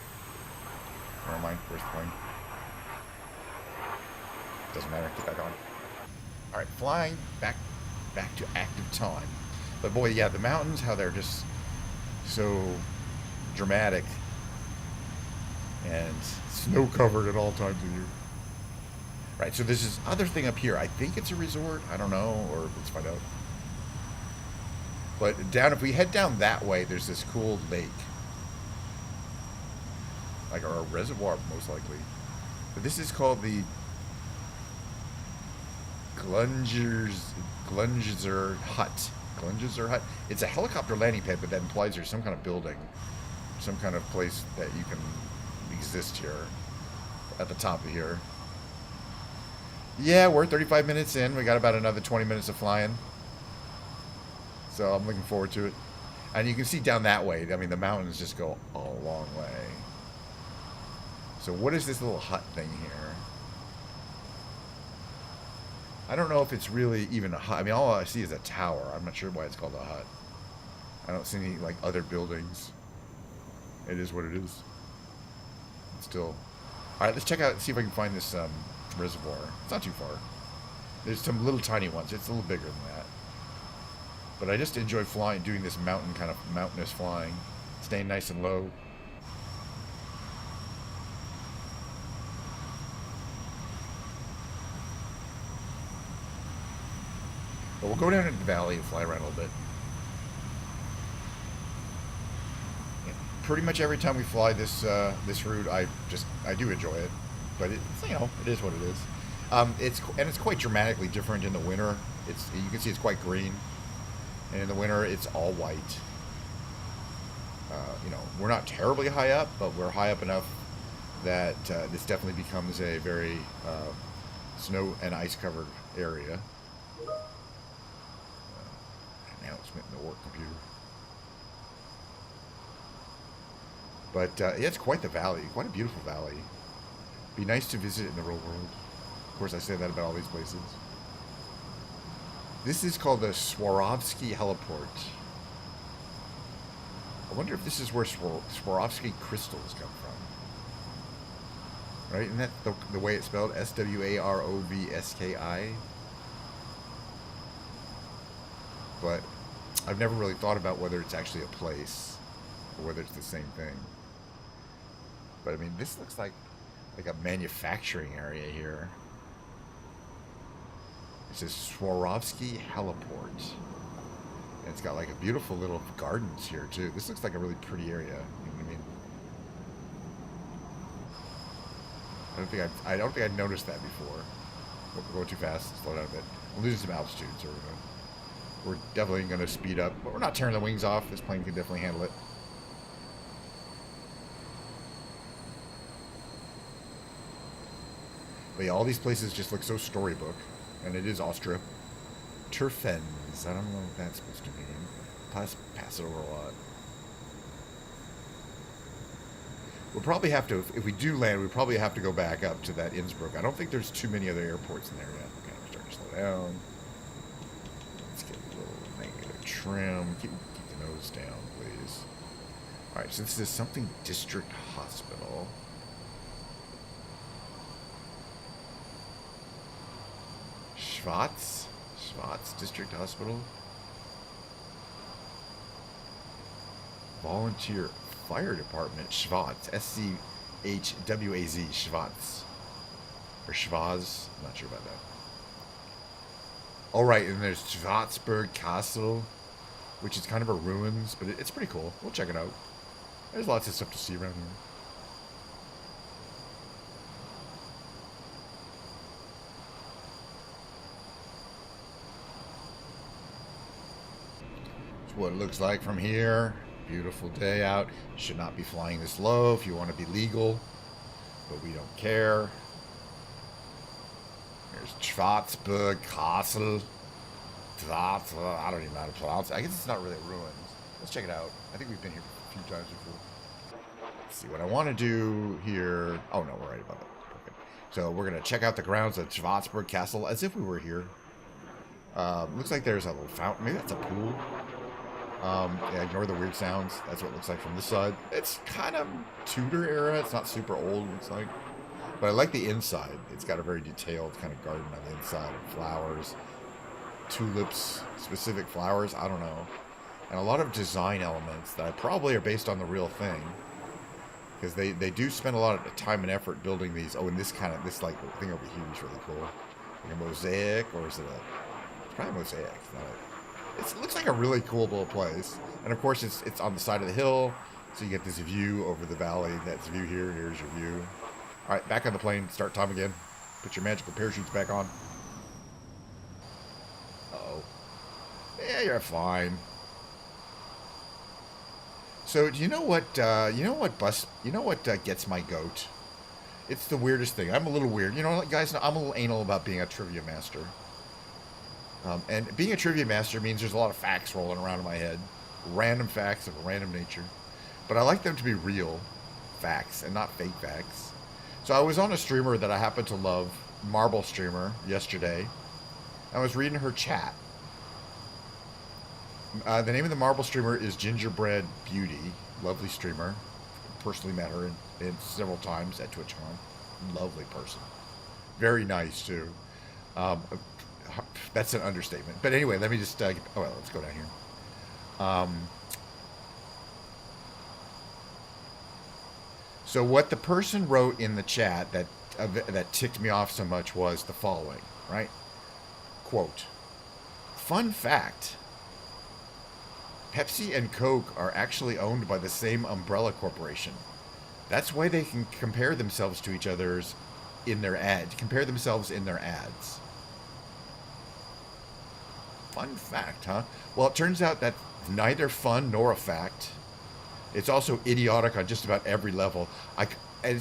Never mind, where's the plane? Doesn't matter, get back on. Alright, flying back to active time. But boy, yeah, the mountains, how they're just so dramatic and snow covered at all times of year. Right, so there's this other thing up here. I think it's a resort. I don't know, or let's find out. But if we head down that way, there's this cool lake. Like, or a reservoir, most likely. But this is called the Glunzer Hut. Glunzer Hut. It's a helicopter landing pad, but that implies there's some kind of building, some kind of place that you can exist here at the top of here. Yeah, we're 35 minutes in. We got about another 20 minutes of flying. So I'm looking forward to it. And you can see down that way, I mean, the mountains just go a long way. So what is this little hut thing here? I don't know if it's really even a hut. I mean, all I see is a tower. I'm not sure why it's called a hut. I don't see any, like, other buildings. It is what it is. It's still... Alright, let's check out, see if I can find this reservoir. It's not too far. There's some little tiny ones. It's a little bigger than that. But I just enjoy flying, doing this mountainous flying. Staying nice and low. But we'll go down into the valley and fly around a little bit. Yeah, pretty much every time we fly this route, I do enjoy it. But it's, it is what it is. It's quite dramatically different in the winter. You can see it's quite green, and in the winter it's all white. We're not terribly high up, but we're high up enough that this definitely becomes a very snow and ice covered area. Announcement in the work computer. But yeah, it's quite the valley, quite a beautiful valley. Be nice to visit it in the real world. Of course, I say that about all these places. This is called the Swarovski Heliport. I wonder if this is where Swarovski crystals come from. Right? Isn't that the way it's spelled? S-W-A-R-O-V-S-K-I? But I've never really thought about whether it's actually a place or whether it's the same thing. But I mean, this looks like a manufacturing area here. It says Swarovski Heliport. And it's got like a beautiful little gardens here too. This looks like a really pretty area. You know what I mean? I don't think I'd noticed that before. We're going too fast. Slow down a bit. We're losing some altitude, so we're definitely going to speed up. But we're not tearing the wings off. This plane can definitely handle it. But yeah, all these places just look so storybook. And it is Austria. Turfens. I don't know what that's supposed to mean. Pass it over a lot. We'll probably have to, if we do land, we probably have to go back up to that Innsbruck. I don't think there's too many other airports in there yet. Okay, we're starting to slow down. Let's get a little negative trim. Keep the nose down, please. Alright, so this is something District Hospital. Schwarz District Hospital. Volunteer Fire Department, Schwarz, S-C-H-W-A-Z, Schwarz. Or Schwaz, I'm not sure about that. Alright, and there's Schwarzburg Castle, which is kind of a ruins, but it's pretty cool. We'll check it out. There's lots of stuff to see around here. That's what it looks like from here. Beautiful day out. Should not be flying this low if you want to be legal, but we don't care. There's Schwarzburg Castle. I don't even know how to pronounce it. I guess it's not really ruins. Let's check it out. I think we've been here a few times before. Let's see what I want to do here. Oh no, we're right above it. Perfect. So we're gonna check out the grounds of Schwarzburg Castle as if we were here. Looks like there's a little fountain. Maybe that's a pool. Yeah, ignore the weird sounds. That's what it looks like from this side. It's kind of Tudor era. It's not super old, it looks like. But I like the inside. It's got a very detailed kind of garden on the inside. And flowers. Tulips. Specific flowers. I don't know. And a lot of design elements that probably are based on the real thing. Because they do spend a lot of time and effort building these. Oh, and this like thing over here is really cool. Like a mosaic, or is it it's probably a mosaic. It looks like a really cool little place. And of course, it's on the side of the hill, so you get this view over the valley. That's view here. Here's your view. All right, back on the plane. Start time again. Put your magical parachutes back on. Uh-oh. Yeah, you're fine. So, do you know what gets my goat? It's the weirdest thing. I'm a little weird. You know, guys, I'm a little anal about being a trivia master. And being a trivia master means there's a lot of facts rolling around in my head. Random facts of a random nature. But I like them to be real facts and not fake facts. So I was on a streamer that I happen to love, Marble Streamer, yesterday. I was reading her chat. The name of the Marble Streamer is Gingerbread Beauty. Lovely streamer. Personally met her in several times at TwitchCon. Lovely person. Very nice, too. That's an understatement. But anyway, let me just... let's go down here. So what the person wrote in the chat that ticked me off so much was the following, right? Quote, fun fact, Pepsi and Coke are actually owned by the same umbrella corporation. That's why they can compare themselves to each other's in their ads. Compare themselves in their ads. Fun fact, huh? Well, it turns out that's neither fun nor a fact. It's also idiotic on just about every level. The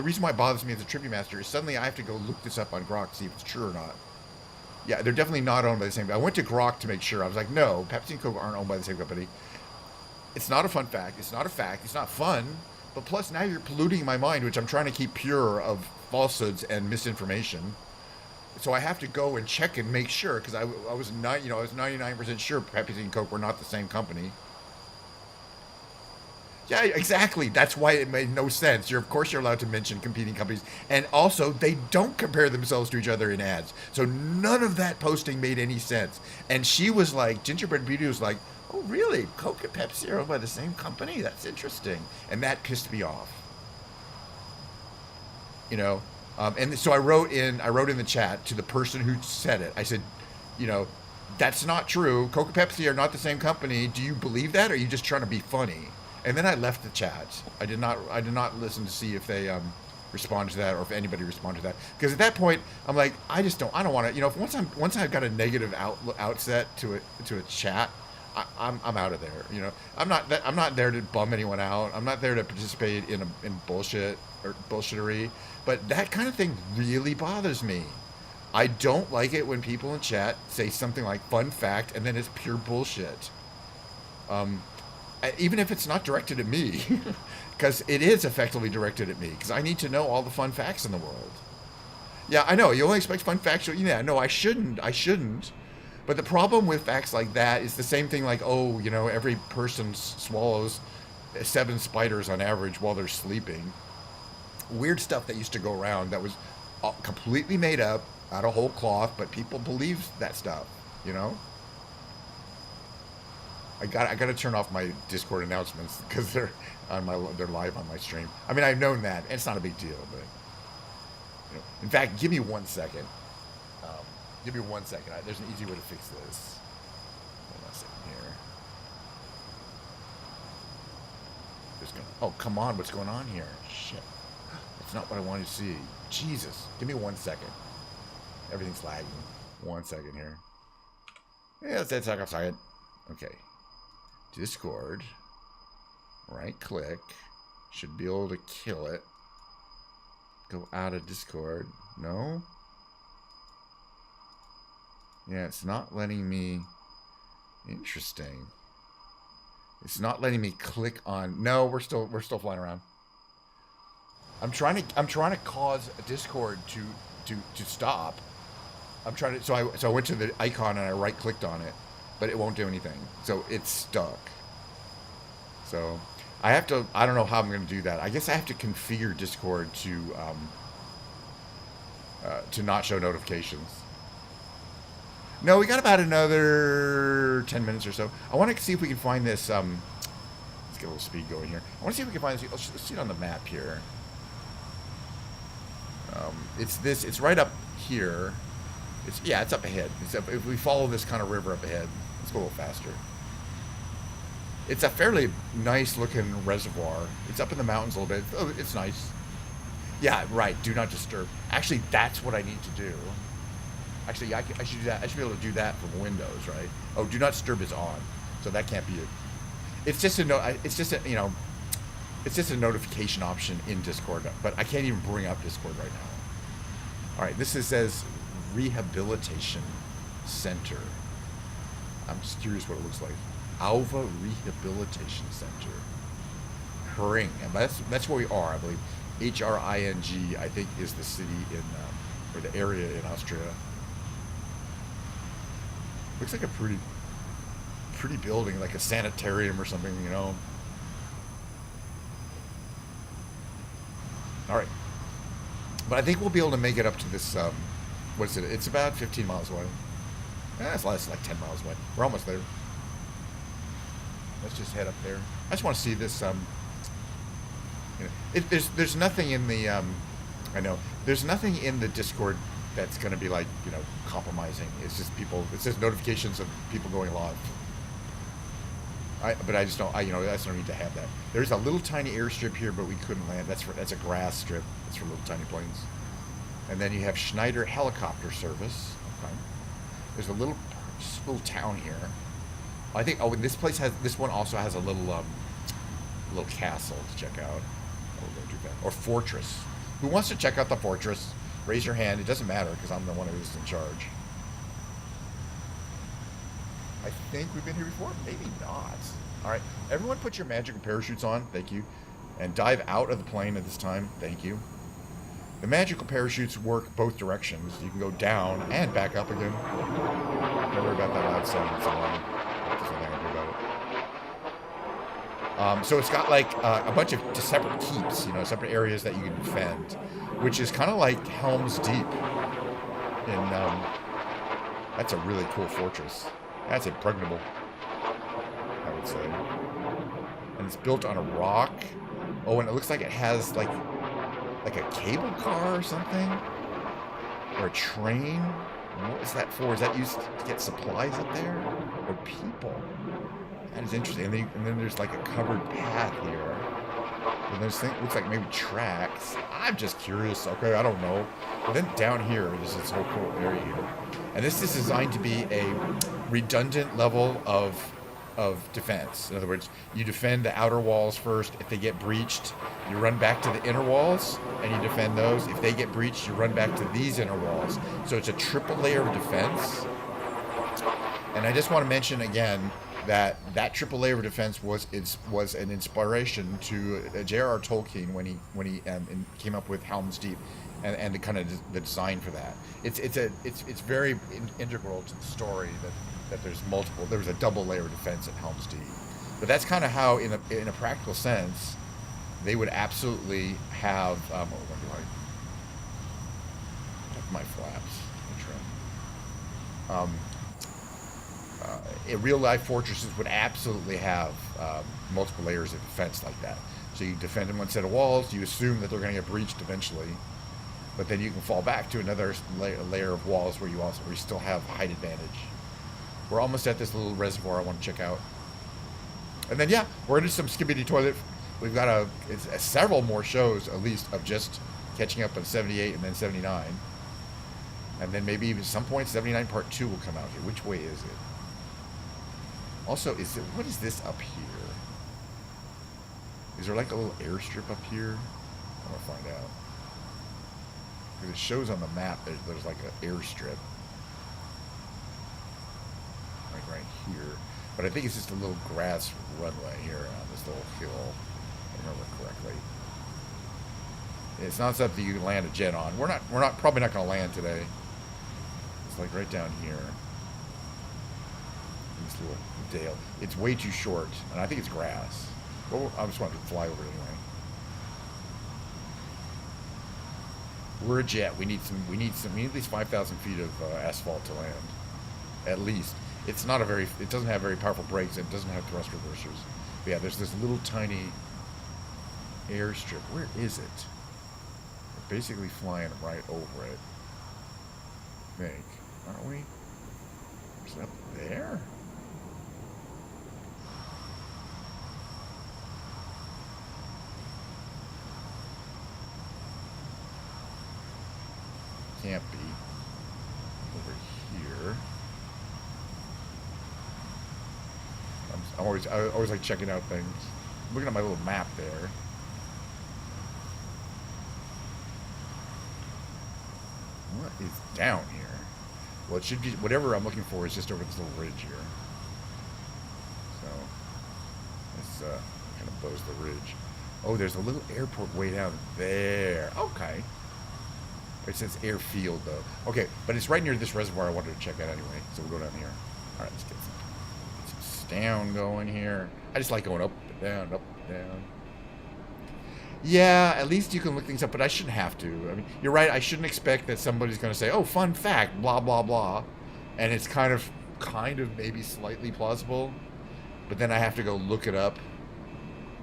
reason why it bothers me as a trivia master is suddenly I have to go look this up on Grok to see if it's true or not. Yeah, they're definitely not owned by the same. I went to Grok to make sure. I was like, no, Pepsi and Coke aren't owned by the same company. It's not a fun fact. It's not a fact. It's not fun. But plus, now you're polluting my mind, which I'm trying to keep pure of falsehoods and misinformation. So I have to go and check and make sure, because I was 99% sure Pepsi and Coke were not the same company. Yeah, exactly. That's why it made no sense. Of course you're allowed to mention competing companies, and also they don't compare themselves to each other in ads. So none of that posting made any sense. And she was like, Gingerbread Beauty was like, "Oh, really? Coke and Pepsi are owned by the same company? That's interesting." And that pissed me off. You know, and so I wrote in the chat to the person who said it. I said, you know, that's not true. Coke and Pepsi are not the same company. Do you believe that, or are you just trying to be funny? And then I left the chat. I did not listen to see if they responded to that or if anybody responded to that. Because at that point, I'm like, I don't want to. You know, once I've got a negative outset to a chat, I'm out of there. You know, I'm not there to bum anyone out. I'm not there to participate in bullshit or bullshittery. But that kind of thing really bothers me. I don't like it when people in chat say something like "fun fact" and then it's pure bullshit. Even if it's not directed at me, because it is effectively directed at me, because I need to know all the fun facts in the world. Yeah, I know. You only expect fun facts. Yeah, no, I shouldn't. But the problem with facts like that is the same thing like, oh, you know, every person swallows 7 spiders on average while they're sleeping. Weird stuff that used to go around that was completely made up, out of whole cloth, but people believe that stuff, you know? I got to turn off my Discord announcements because they're live on my stream. I mean, I've known that. It's not a big deal, but you know. In fact, give me 1 second. Give me 1 second. There's an easy way to fix this. Hold on a second here. Oh, come on! What's going on here? Shit. That's not what I wanted to see. Jesus. Give me 1 second. Everything's lagging. 1 second here. Yeah, let's take a second. Okay. Discord. Right click. Should be able to kill it. Go out of Discord. No? Yeah, it's not letting me. Interesting. It's not letting me click on. No, we're still flying around. I'm trying to cause Discord to stop. I'm trying to. So I went to the icon and I right clicked on it, but it won't do anything. So it's stuck. So I have to. I don't know how I'm going to do that. I guess I have to configure Discord to not show notifications. No, we got about another 10 minutes or so. I want to see if we can find this. Let's get a little speed going here. I want to see if we can find this. Let's see it on the map here. It's right up here. It's up ahead. If we follow this kind of river up ahead, let's go a little faster. It's a fairly nice looking reservoir. It's up in the mountains a little bit. Oh, it's nice. Yeah, right. Do not disturb. Actually, that's what I need to do. Actually, I should do that. I should be able to do that from Windows, right? Oh, do not disturb is on, so that can't be it. It's just a notification option in Discord, but I can't even bring up Discord right now. All right, this says Rehabilitation Center. I'm just curious what it looks like. Alva Rehabilitation Center. Hring, and that's where we are, I believe. Hring, I think, is the city or the area in Austria. Looks like a pretty building, like a sanitarium or something, you know. All right, but I think we'll be able to make it up to this. What is it? It's about 15 miles away. It's like 10 miles away. We're almost there. Let's just head up there. I just want to see this. You know, there's nothing in the. I know there's nothing in the Discord that's going to be like, you know, compromising. It's just people. It says notifications of people going live. But I just don't. I just don't need to have that. There's a little tiny airstrip here, but we couldn't land. That's a grass strip. That's for little tiny planes. And then you have Schneider helicopter service. Okay. There's a little town here. I think. Oh, and this one also has a little castle to check out. Oh, we're going too fast. Or fortress. Who wants to check out the fortress? Raise your hand. It doesn't matter because I'm the one who's in charge. I think we've been here before. Maybe not. All right. Everyone put your magical parachutes on. Thank you. And dive out of the plane at this time. Thank you. The magical parachutes work both directions. You can go down and back up again. Don't worry about that loud sound. It's annoying. There's nothing I can do about it. So it's got like a bunch of separate keeps, you know, separate areas that you can defend, which is kind of like Helm's Deep. And that's a really cool fortress. That's impregnable, I would say. And it's built on a rock. Oh, and it looks like it has like a cable car or something, or a train. What is that for? Is that used to get supplies up there, or people? That is interesting. And then there's like a covered path here. And there's looks like maybe tracks. I'm just curious. Okay, I don't know. But then down here, there's this whole cool area here, and this is designed to be a redundant level of defense. In other words, you defend the outer walls first. If they get breached, you run back to the inner walls and you defend those. If they get breached, you run back to these inner walls. So it's a triple layer of defense. And I just want to mention again that triple layer of defense was an inspiration to J.R.R. Tolkien when he came up with Helm's Deep, and the kind of the design for that. It's very integral to the story that there's a double layer of defense at Helm's Deep. But that's kind of how, in a practical sense, they would absolutely have. What do I? My flaps. Trim. Real life fortresses would absolutely have multiple layers of defense like that. So you defend in one set of walls. You assume that they're going to get breached eventually, but then you can fall back to another layer of walls where you still have height advantage. We're almost at this little reservoir I want to check out. And then, yeah, we're into some Skibidi Toilet. We've got several more shows, at least, of just catching up on 78 and then 79. And then maybe even some point 79 Part 2 will come out here. Which way is it? Also, what is this up here? Is there like a little airstrip up here? I want to find out. Because it shows on the map there's like an airstrip. Right here, but I think it's just a little grass runway here on this little hill, if I remember correctly. It's not something you can land a jet on. We're probably not going to land today. It's like right down here, this little dale. It's way too short, and I think it's grass. Well, I just want to fly over it anyway. We're a jet. We need at least 5,000 feet of asphalt to land, at least. It doesn't have very powerful brakes. It doesn't have thrust reversers. But yeah, there's this little tiny airstrip. Where is it? We're basically flying right over it, I think. Aren't we? Is it up there? Can't be. Over here. I always like checking out things. I'm looking at my little map there. What is down here? Well, it should be whatever I'm looking for is just over this little ridge here. So this kind of bows the ridge. Oh, there's a little airport way down there. Okay. It says airfield though. Okay, but it's right near this reservoir I wanted to check out anyway. So we'll go down here. All right, let's get some down going here. I just like going up and down, up and down. Yeah, at least you can look things up, but I shouldn't have to. I mean, you're right. I shouldn't expect that somebody's going to say, "Oh, fun fact, blah blah blah," and it's kind of maybe slightly plausible, but then I have to go look it up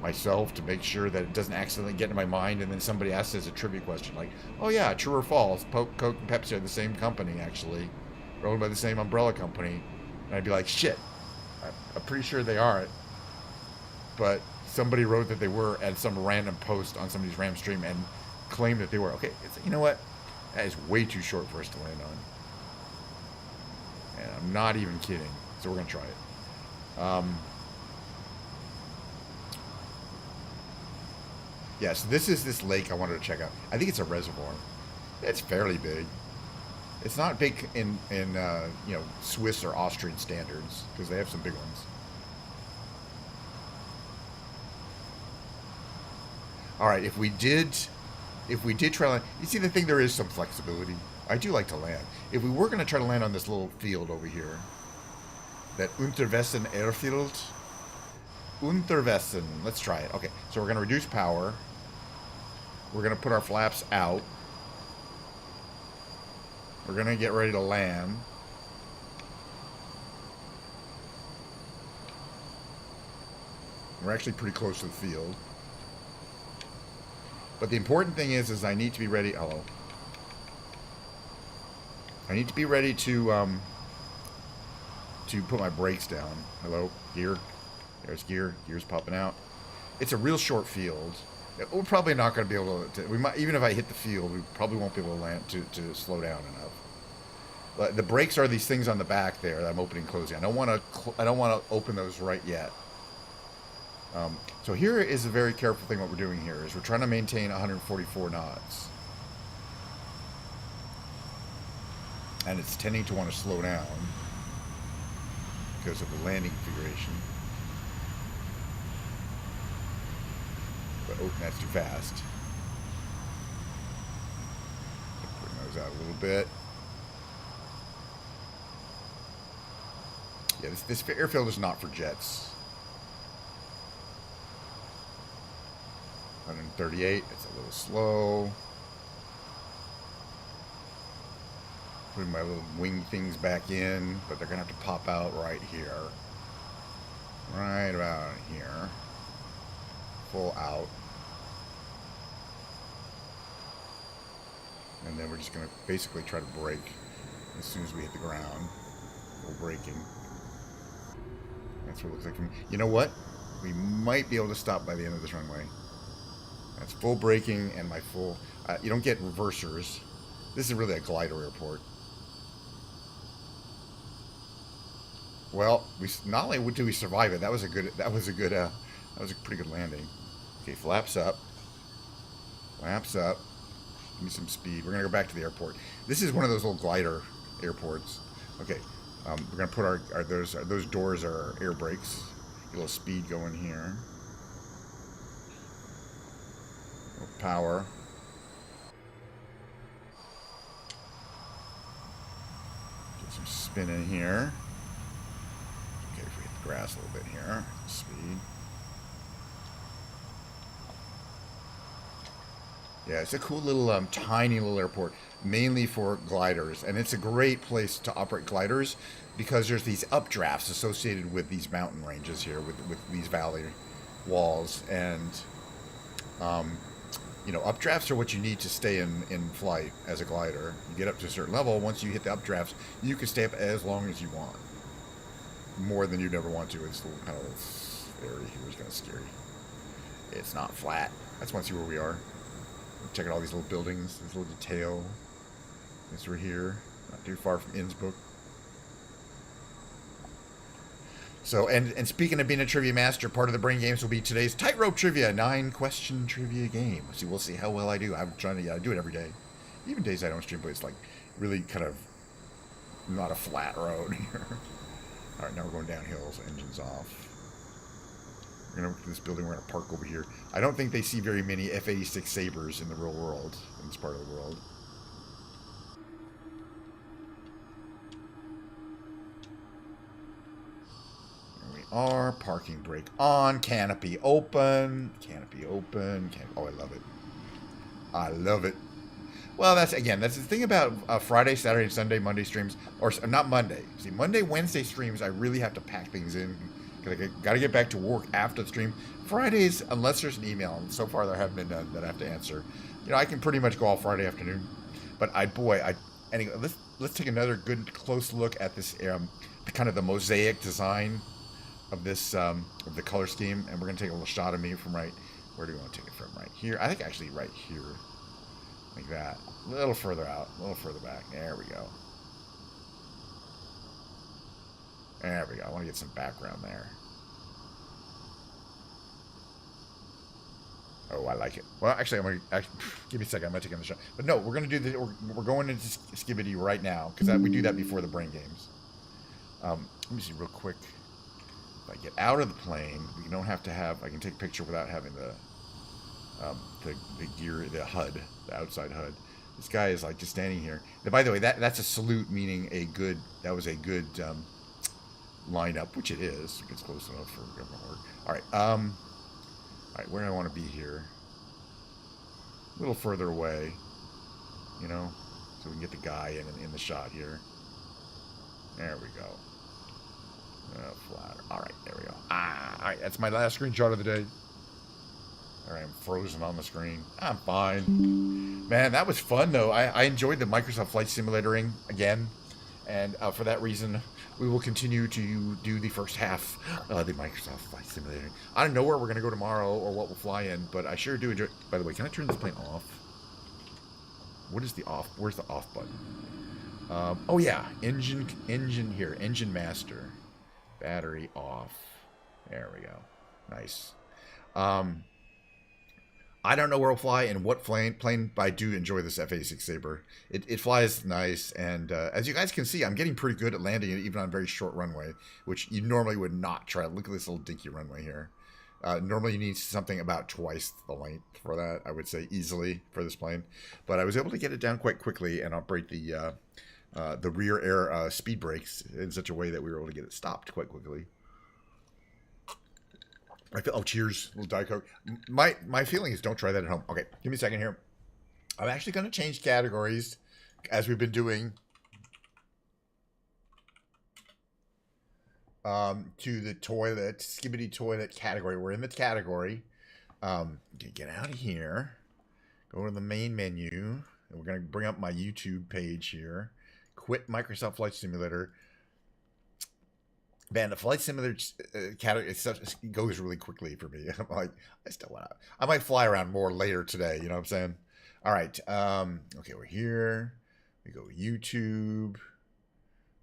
myself to make sure that it doesn't accidentally get in my mind, and then somebody asks as a trivia question like, "Oh yeah, true or false? Coke and Pepsi are the same company, actually, they're owned by the same umbrella company," and I'd be like, "Shit, I'm pretty sure they aren't," but somebody wrote that they were at some random post on somebody's RAM stream and claimed that they were. Okay, you know what? That is way too short for us to land on. And I'm not even kidding. So we're going to try it. Yeah, so this is this lake I wanted to check out. I think it's a reservoir. It's fairly big. It's not big in Swiss or Austrian standards, because they have some big ones. All right, if we did try to land, you see the thing, there is some flexibility. I do like to land. If we were going to try to land on this little field over here, that Unterwessen Airfield, Unterwessen. Let's try it. Okay, so we're going to reduce power. We're going to put our flaps out. We're going to get ready to land. We're actually pretty close to the field. But the important thing is I need to be ready. Hello. I need to be ready to put my brakes down. Hello, gear. There's gear. Gear's popping out. It's a real short field. We're probably not going to be able to. We might, even if I hit the field, we probably won't be able to land to slow down enough. But the brakes are these things on the back there that I'm opening and closing. I don't want to open those right yet. So here is a very careful thing. What we're doing here is we're trying to maintain 144 knots. And it's tending to want to slow down because of the landing configuration. But, oh, that's too fast. Putting those out a little bit. Yeah, this airfield is not for jets. 138, it's a little slow. Putting my little wing things back in, but they're going to have to pop out right here. Right about here. Full out. And then we're just going to basically try to brake as soon as we hit the ground. Full braking. That's what it looks like. You know what? We might be able to stop by the end of this runway. That's full braking and my full... you don't get reversers. This is really a glider airport. Well, not only did we survive it, that was a pretty good landing. Okay, flaps up. Flaps up. Give me some speed. We're gonna go back to the airport. This is one of those little glider airports. Okay, we're gonna put those doors are air brakes. Get a little speed going here. A little power. Get some spin in here. Okay, if we hit the grass a little bit here. Speed. Yeah, it's a cool little, tiny little airport, mainly for gliders. And it's a great place to operate gliders because there's these updrafts associated with these mountain ranges here, with these valley walls. And, you know, updrafts are what you need to stay in flight as a glider. You get up to a certain level. Once you hit the updrafts, you can stay up as long as you want. More than you'd ever want to. It's a little kind of area here is kind of scary. It's not flat. I just want to see where we are. Check out all these little buildings, this little detail. Yes, we're here, not too far from Innsbruck. So, and speaking of being a trivia master, part of the brain games will be today's tightrope trivia, 9-question trivia game. So we'll see how well I do. I'm trying to, I do it every day. Even days I don't stream, but it's like really kind of not a flat road here. All right, now we're going downhill, so engines off. We're going to this building, we're going to park over here. I don't think they see very many F-86 Sabres in the real world, in this part of the world. There we are, parking brake on, canopy open, oh, I love it. I love it. Well, that's the thing about Friday, Saturday, and Sunday, Monday streams, or not Monday. See, Monday, Wednesday streams, I really have to pack things in. I got to get back to work after the stream. Fridays, unless there's an email, and so far there haven't been none that I have to answer. You know, I can pretty much go all Friday afternoon. But anyway, let's take another good close look at this kind of the mosaic design of this of the color scheme, and we're gonna take a little shot of me from right. Where do we want to take it from? Right here. I think actually right here, like that. A little further out, a little further back. There we go. There we go. I want to get some background there. Oh, I like it. Well, actually, give me a second. I'm going to take another shot. But no, we're going to do the. We're going into Skibidi right now because we do that before the brain games. Let me see real quick. If I get out of the plane, we don't have to have. I can take a picture without having the gear, the HUD, the outside HUD. This guy is like just standing here. Now, by the way, that's a salute, meaning a good. That was a good. line up, which it is. It's close enough for government work. All right. Where do I want to be here? A little further away, you know, so we can get the guy in the shot here. There we go. Flatter. All right, there we go. All right, that's my last screenshot of the day. All right, I'm frozen on the screen. I'm fine. Man, that was fun, though. I enjoyed the Microsoft Flight Simulatoring again. And for that reason, we will continue to do the first half of the Microsoft Flight Simulator. I don't know where we're going to go tomorrow or what we'll fly in, but I sure do enjoy... By the way, can I turn this plane off? What is the off? Where's the off button? Oh, yeah. Engine here. Engine master. Battery off. There we go. Nice. I don't know where we'll fly and what plane, but I do enjoy this F-86 Sabre. It flies nice, and as you guys can see, I'm getting pretty good at landing it even on a very short runway, which you normally would not try. Look at this little dinky runway here. Normally you need something about twice the length for that, I would say, easily for this plane. But I was able to get it down quite quickly and operate the rear air speed brakes in such a way that we were able to get it stopped quite quickly. I feel, oh, cheers, little Diet Coke. My feeling is don't try that at home. Okay, give me a second here. I'm actually going to change categories as we've been doing to the toilet, skibbity toilet category. We're in the category. Get out of here. Go to the main menu. And we're going to bring up my YouTube page here. Quit Microsoft Flight Simulator. Man, the Flight Simulator category it goes really quickly for me. I'm like, I might fly around more later today. You know what I'm saying? All right. Okay, we're here. We go YouTube.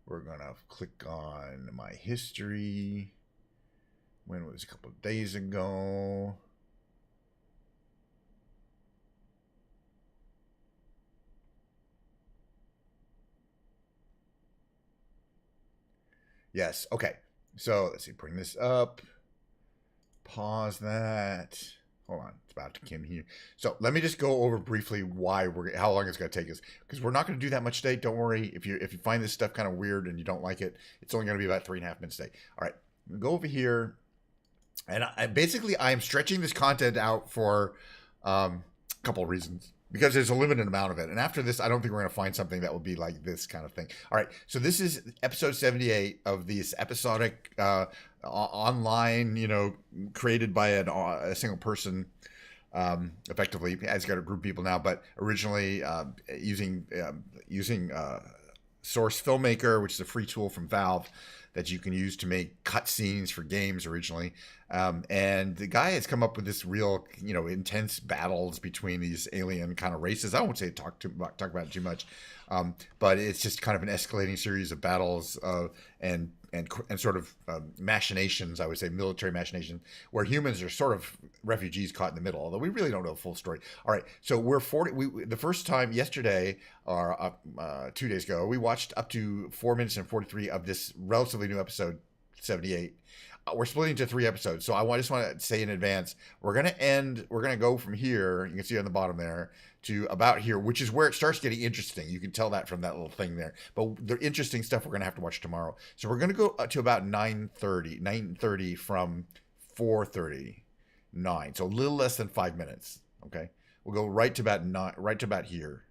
We're gonna click on my history. When was it? A couple of days ago? Yes. Okay. So let's see. Bring this up. Pause that. Hold on. It's about to come here. So let me just go over briefly how long it's going to take us, because we're not going to do that much today. Don't worry. If you find this stuff kind of weird and you don't like it, it's only going to be about 3.5 minutes today. All right. Go over here, and I am stretching this content out for a couple of reasons. Because there's a limited amount of it. And after this, I don't think we're going to find something that will be like this kind of thing. All right. So this is episode 78 of this episodic online, created by a single person, effectively. It's got a group of people now, but originally using Source Filmmaker, which is a free tool from Valve that you can use to make cutscenes for games originally. And the guy has come up with this real, intense battles between these alien kind of races. I won't say talk about it too much, but it's just kind of an escalating series of battles and sort of machinations, I would say, military machinations, where humans are sort of refugees caught in the middle, although we really don't know the full story. All right, so the first time yesterday, or 2 days ago, we watched up to 4 minutes and 43 of this relatively new episode 78. We're splitting into 3 episodes, so I just want to say in advance, we're going to go from here, you can see on the bottom there, to about here, which is where it starts getting interesting. You can tell that from that little thing there. But the interesting stuff we're going to have to watch tomorrow. So we're going to go to about 9:30 from 4:39. So a little less than 5 minutes, okay? We'll go right to about here.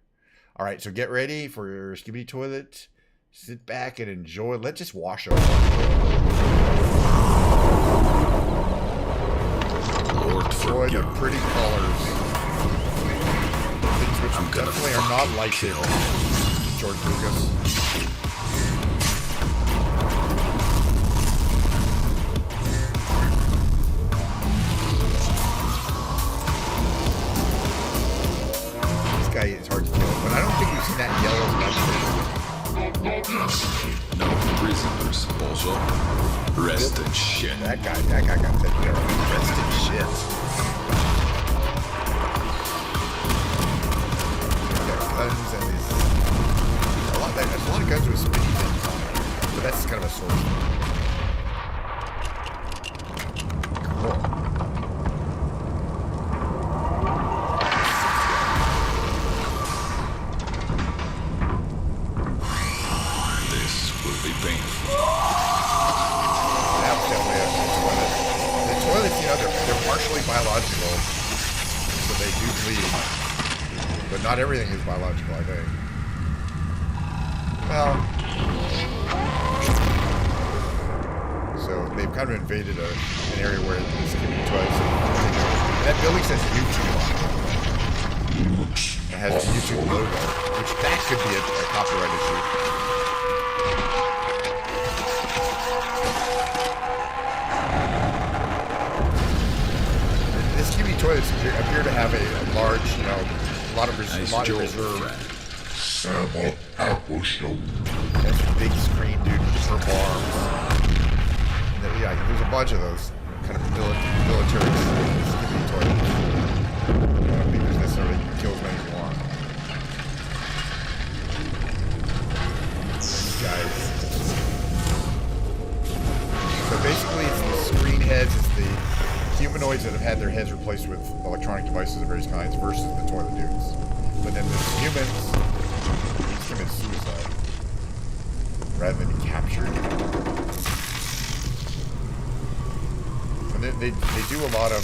All right, so get ready for your skibbity toilet. Sit back and enjoy. Let's just wash over. Enjoy the pretty colors. Things which definitely are not lightsaber. George Lucas. This guy is hard to kill, but I don't think we've seen that yellow lightsaber. No prisoners, also. Rest in shit. That guy got that yellow. Rest in shit. Guns and these, there's a lot of guns with spinny things on it, but that's kind of a sword. Cool. This will be painful. lead. But not everything is biological, I think. Well, so they've kind of invaded an area where this can be twice. That building says YouTube on it. It has the YouTube logo, which that could be a copyright issue. This Skibidi toilets appear to have a large, a lot of reserve. That's a big screen, dude, with purple arms. Yeah, there's a bunch of those kind of military Skibidi toilets. I don't think there's necessarily kill as many as you want. Guys. So basically, it's the screen heads, it's the humanoids that have had their heads replaced with electronic devices of various kinds versus the toilet dudes. But then there's humans. These commit suicide rather than be captured. And they do a lot of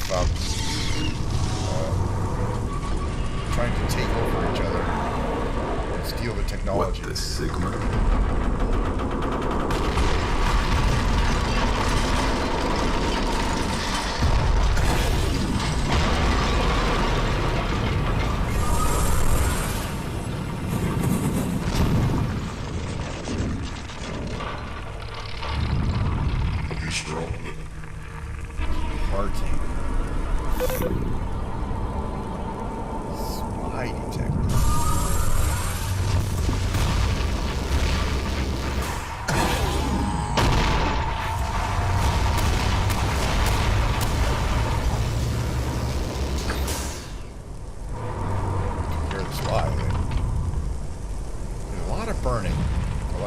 trying to take over each other and steal the technology. What the Sigma?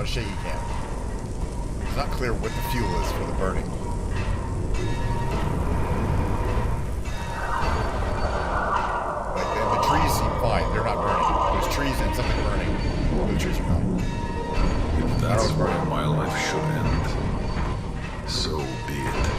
Shaky cam. It's not clear what the fuel is for the burning. Like the trees seem fine. They're not burning. There's trees and something burning. The trees are fine. If that's where my life should end, so be it.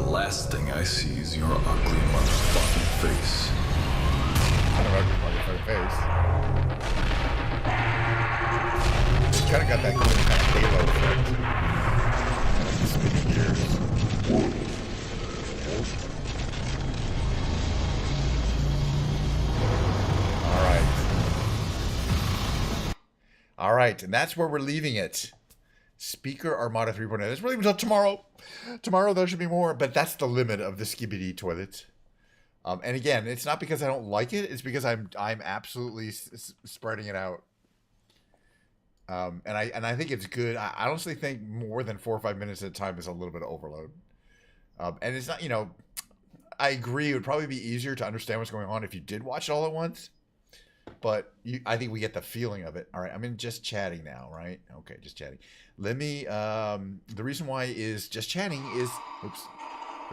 Last thing I see is your ugly motherfucking face. Kind of ugly motherfucking face. It's kind of got that cool kind of halo effect. Spinning gears. All right, and that's where we're leaving it. Speaker Armada 3.0. It's really until tomorrow. Tomorrow there should be more, but that's the limit of the Skibidi toilet. And again, it's not because I don't like it. It's because I'm absolutely spreading it out. And I think it's good. I honestly think more than 4 or 5 minutes at a time is a little bit of overload. And it's not, I agree. It would probably be easier to understand what's going on if you did watch it all at once. But I think we get the feeling of it. All right, I'm in just chatting now, right? Okay, just chatting. Let me, the reason why is just chatting is, oops,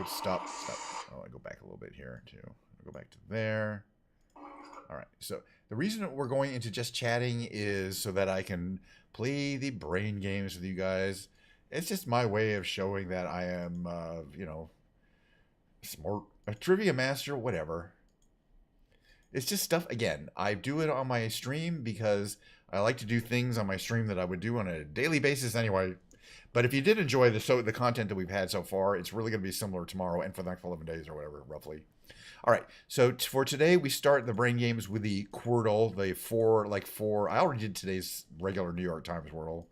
stop. Oh, I go back a little bit here too. I'll go back to there. All right, so the reason that we're going into just chatting is so that I can play the brain games with you guys. It's just my way of showing that I am, smart, a trivia master, whatever. It's just stuff, again, I do it on my stream because I like to do things on my stream that I would do on a daily basis anyway. But if you did enjoy the content that we've had so far, it's really going to be similar tomorrow and for the next 11 days or whatever, roughly. All right, so for today, we start the brain games with the Quirtle, the four, I already did today's regular New York Times Wordle.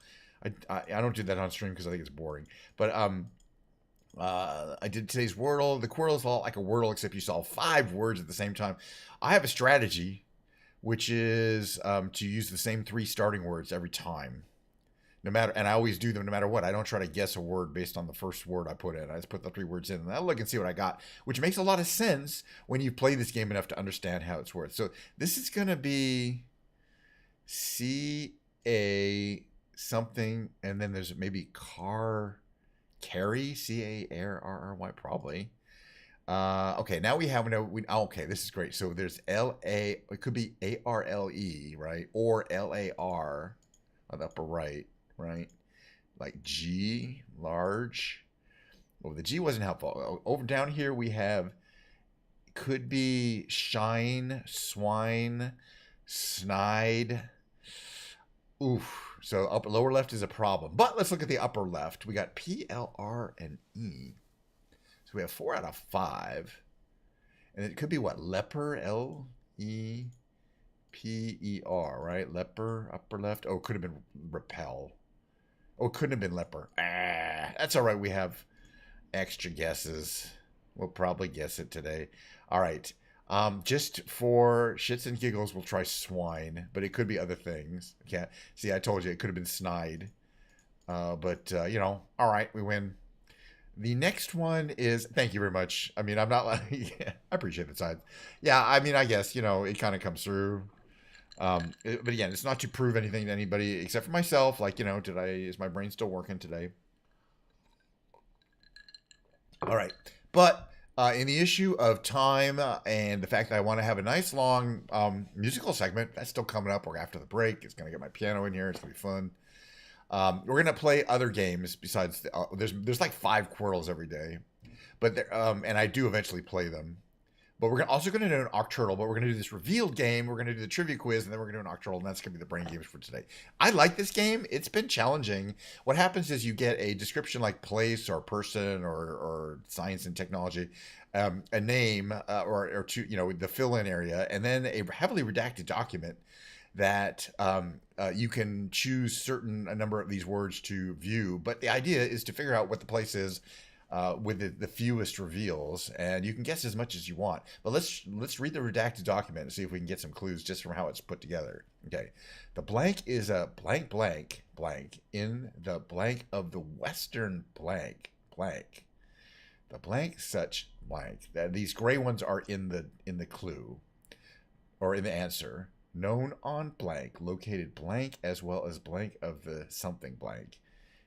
I don't do that on stream because I think it's boring. But I did today's Wordle. The Wordle is all like a Wordle, except you solve 5 words at the same time. I have a strategy, which is to use the same 3 starting words every time. No matter, and I always do them no matter what. I don't try to guess a word based on the first word I put in. I just put the 3 words in, and I look and see what I got, which makes a lot of sense when you play this game enough to understand how it's worked. So this is going to be C-A something, and then there's maybe carry, C-A-R-R-Y, probably. Okay, now we have okay, this is great. So there's L-A, it could be A-R-L-E, right? Or L-A-R on the upper right. Right, like G, large. Oh, the G wasn't helpful. Over down here we have, could be shine, swine, snide. Oof. So lower left is a problem. But let's look at the upper left. We got P, L, R, and E. So we have 4 out of 5. And it could be what? Leper, L-E-P-E-R, right? Leper, upper left. Oh, it could have been repel. Oh, it couldn't have been leper. That's all right. We have extra guesses. We'll probably guess it today. All right. Just for shits and giggles, we'll try swine, but it could be other things. Okay. See, I told you it could have been snide. But you know, all right, we win. The next one is, thank you very much. I mean, I'm not like, yeah, I appreciate the side. Yeah, I mean, I guess, you know, it kind of comes through. But again, it's not to prove anything to anybody except for myself. Like, you know, is my brain still working today? All right. But in the issue of time and the fact that I want to have a nice long musical segment, that's still coming up. We're after the break. It's going to get my piano in here. It's going to be fun. We're going to play other games besides, there's like 5 Quirtles every day. But and I do eventually play them. But we're also going to do an Octurtle, but we're going to do this revealed game. We're going to do the trivia quiz, and then we're going to do an Octurtle, and that's going to be the brain games for today. I like this game. It's been challenging. What happens is you get a description like place or person or science and technology, a name or two, you know, the fill-in area, and then a heavily redacted document that you can choose a number of these words to view. But the idea is to figure out what the place is with the fewest reveals, and you can guess as much as you want. But let's read the redacted document and see if we can get some clues just from how it's put together. Okay, the blank is a blank blank blank in the blank of the western blank blank. The blank such blank. These gray ones are in the clue or in the answer. Known on blank, located blank as well as blank of the something blank.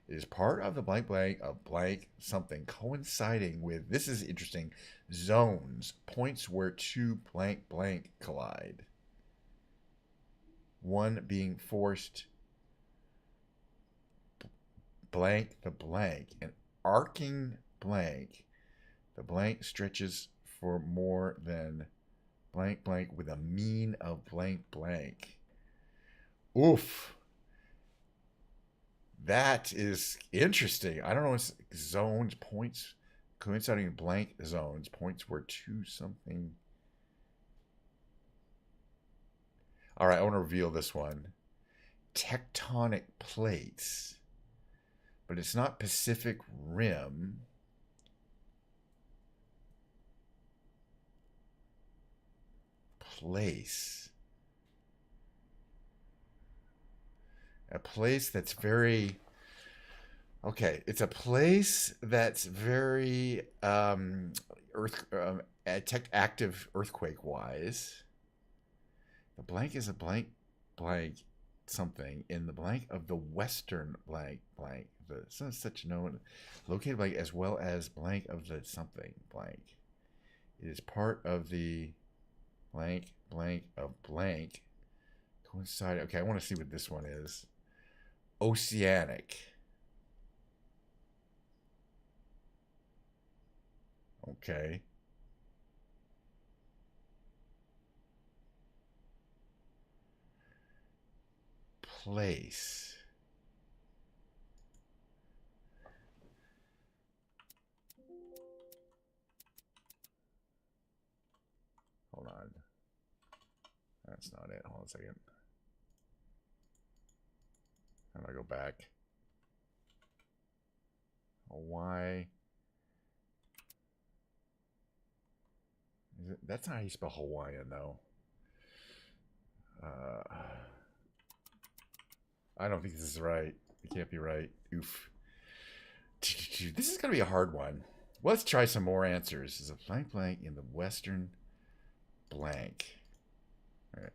It is part of the blank blank of blank something coinciding with, this is interesting, zones, points where 2 blank blank collide. One being forced blank the blank, an arcing blank. The blank stretches for more than blank blank with a mean of blank blank. Oof. That is interesting. I don't know. It's zones, points, coinciding blank zones, points where 2 something. All right, I want to reveal this one. Tectonic plates. But it's not Pacific Rim. Place. A place that's very, okay, it's a place that's very active earthquake wise. The blank is a blank blank something in the blank of the western blank blank. The such known located blank as well as blank of the something blank. It is part of the blank blank of blank coincide. Okay, I want to see what this one is. Oceanic. Okay. Place. Hold on. That's not it. Hold on a second. How do I go back? Hawaii. That's not how you spell Hawaiian, though. I don't think this is right. It can't be right. Oof. This is going to be a hard one. Let's try some more answers. Is a blank blank in the western blank? All right.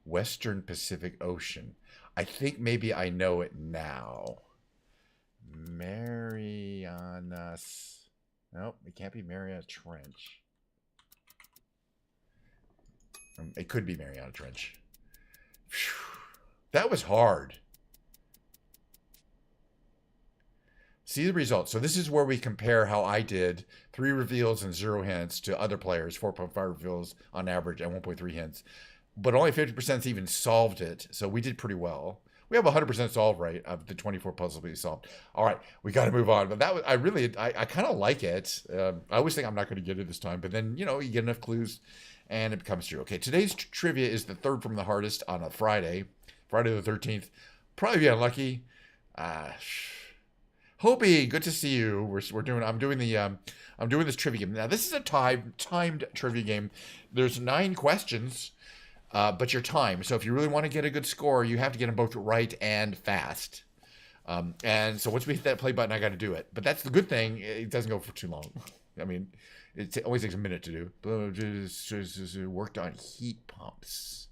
Western Pacific Ocean. I think maybe I know it now. Marianas. Nope, it can't be Mariana Trench. It could be Mariana Trench. Whew. That was hard. See the results. So this is where we compare how I did 3 reveals and 0 hints to other players, 4.5 reveals on average and 1.3 hints. But only 50% even solved it. So we did pretty well. We have 100% solve rate of the 24 puzzles we solved. All right, we got to move on. But that was, I kind of like it. I always think I'm not going to get it this time. But then, you know, you get enough clues and it becomes true. Okay, today's trivia is the third from the hardest on a Friday the 13th. Probably be unlucky. Hobie, good to see you. I'm doing this trivia game. Now, this is a timed trivia game. There's 9 questions. But your time. So if you really want to get a good score, you have to get them both right and fast. And so once we hit that play button, I got to do it. But that's the good thing. It doesn't go for too long. I mean, it always takes a minute to do. Worked on heat pumps.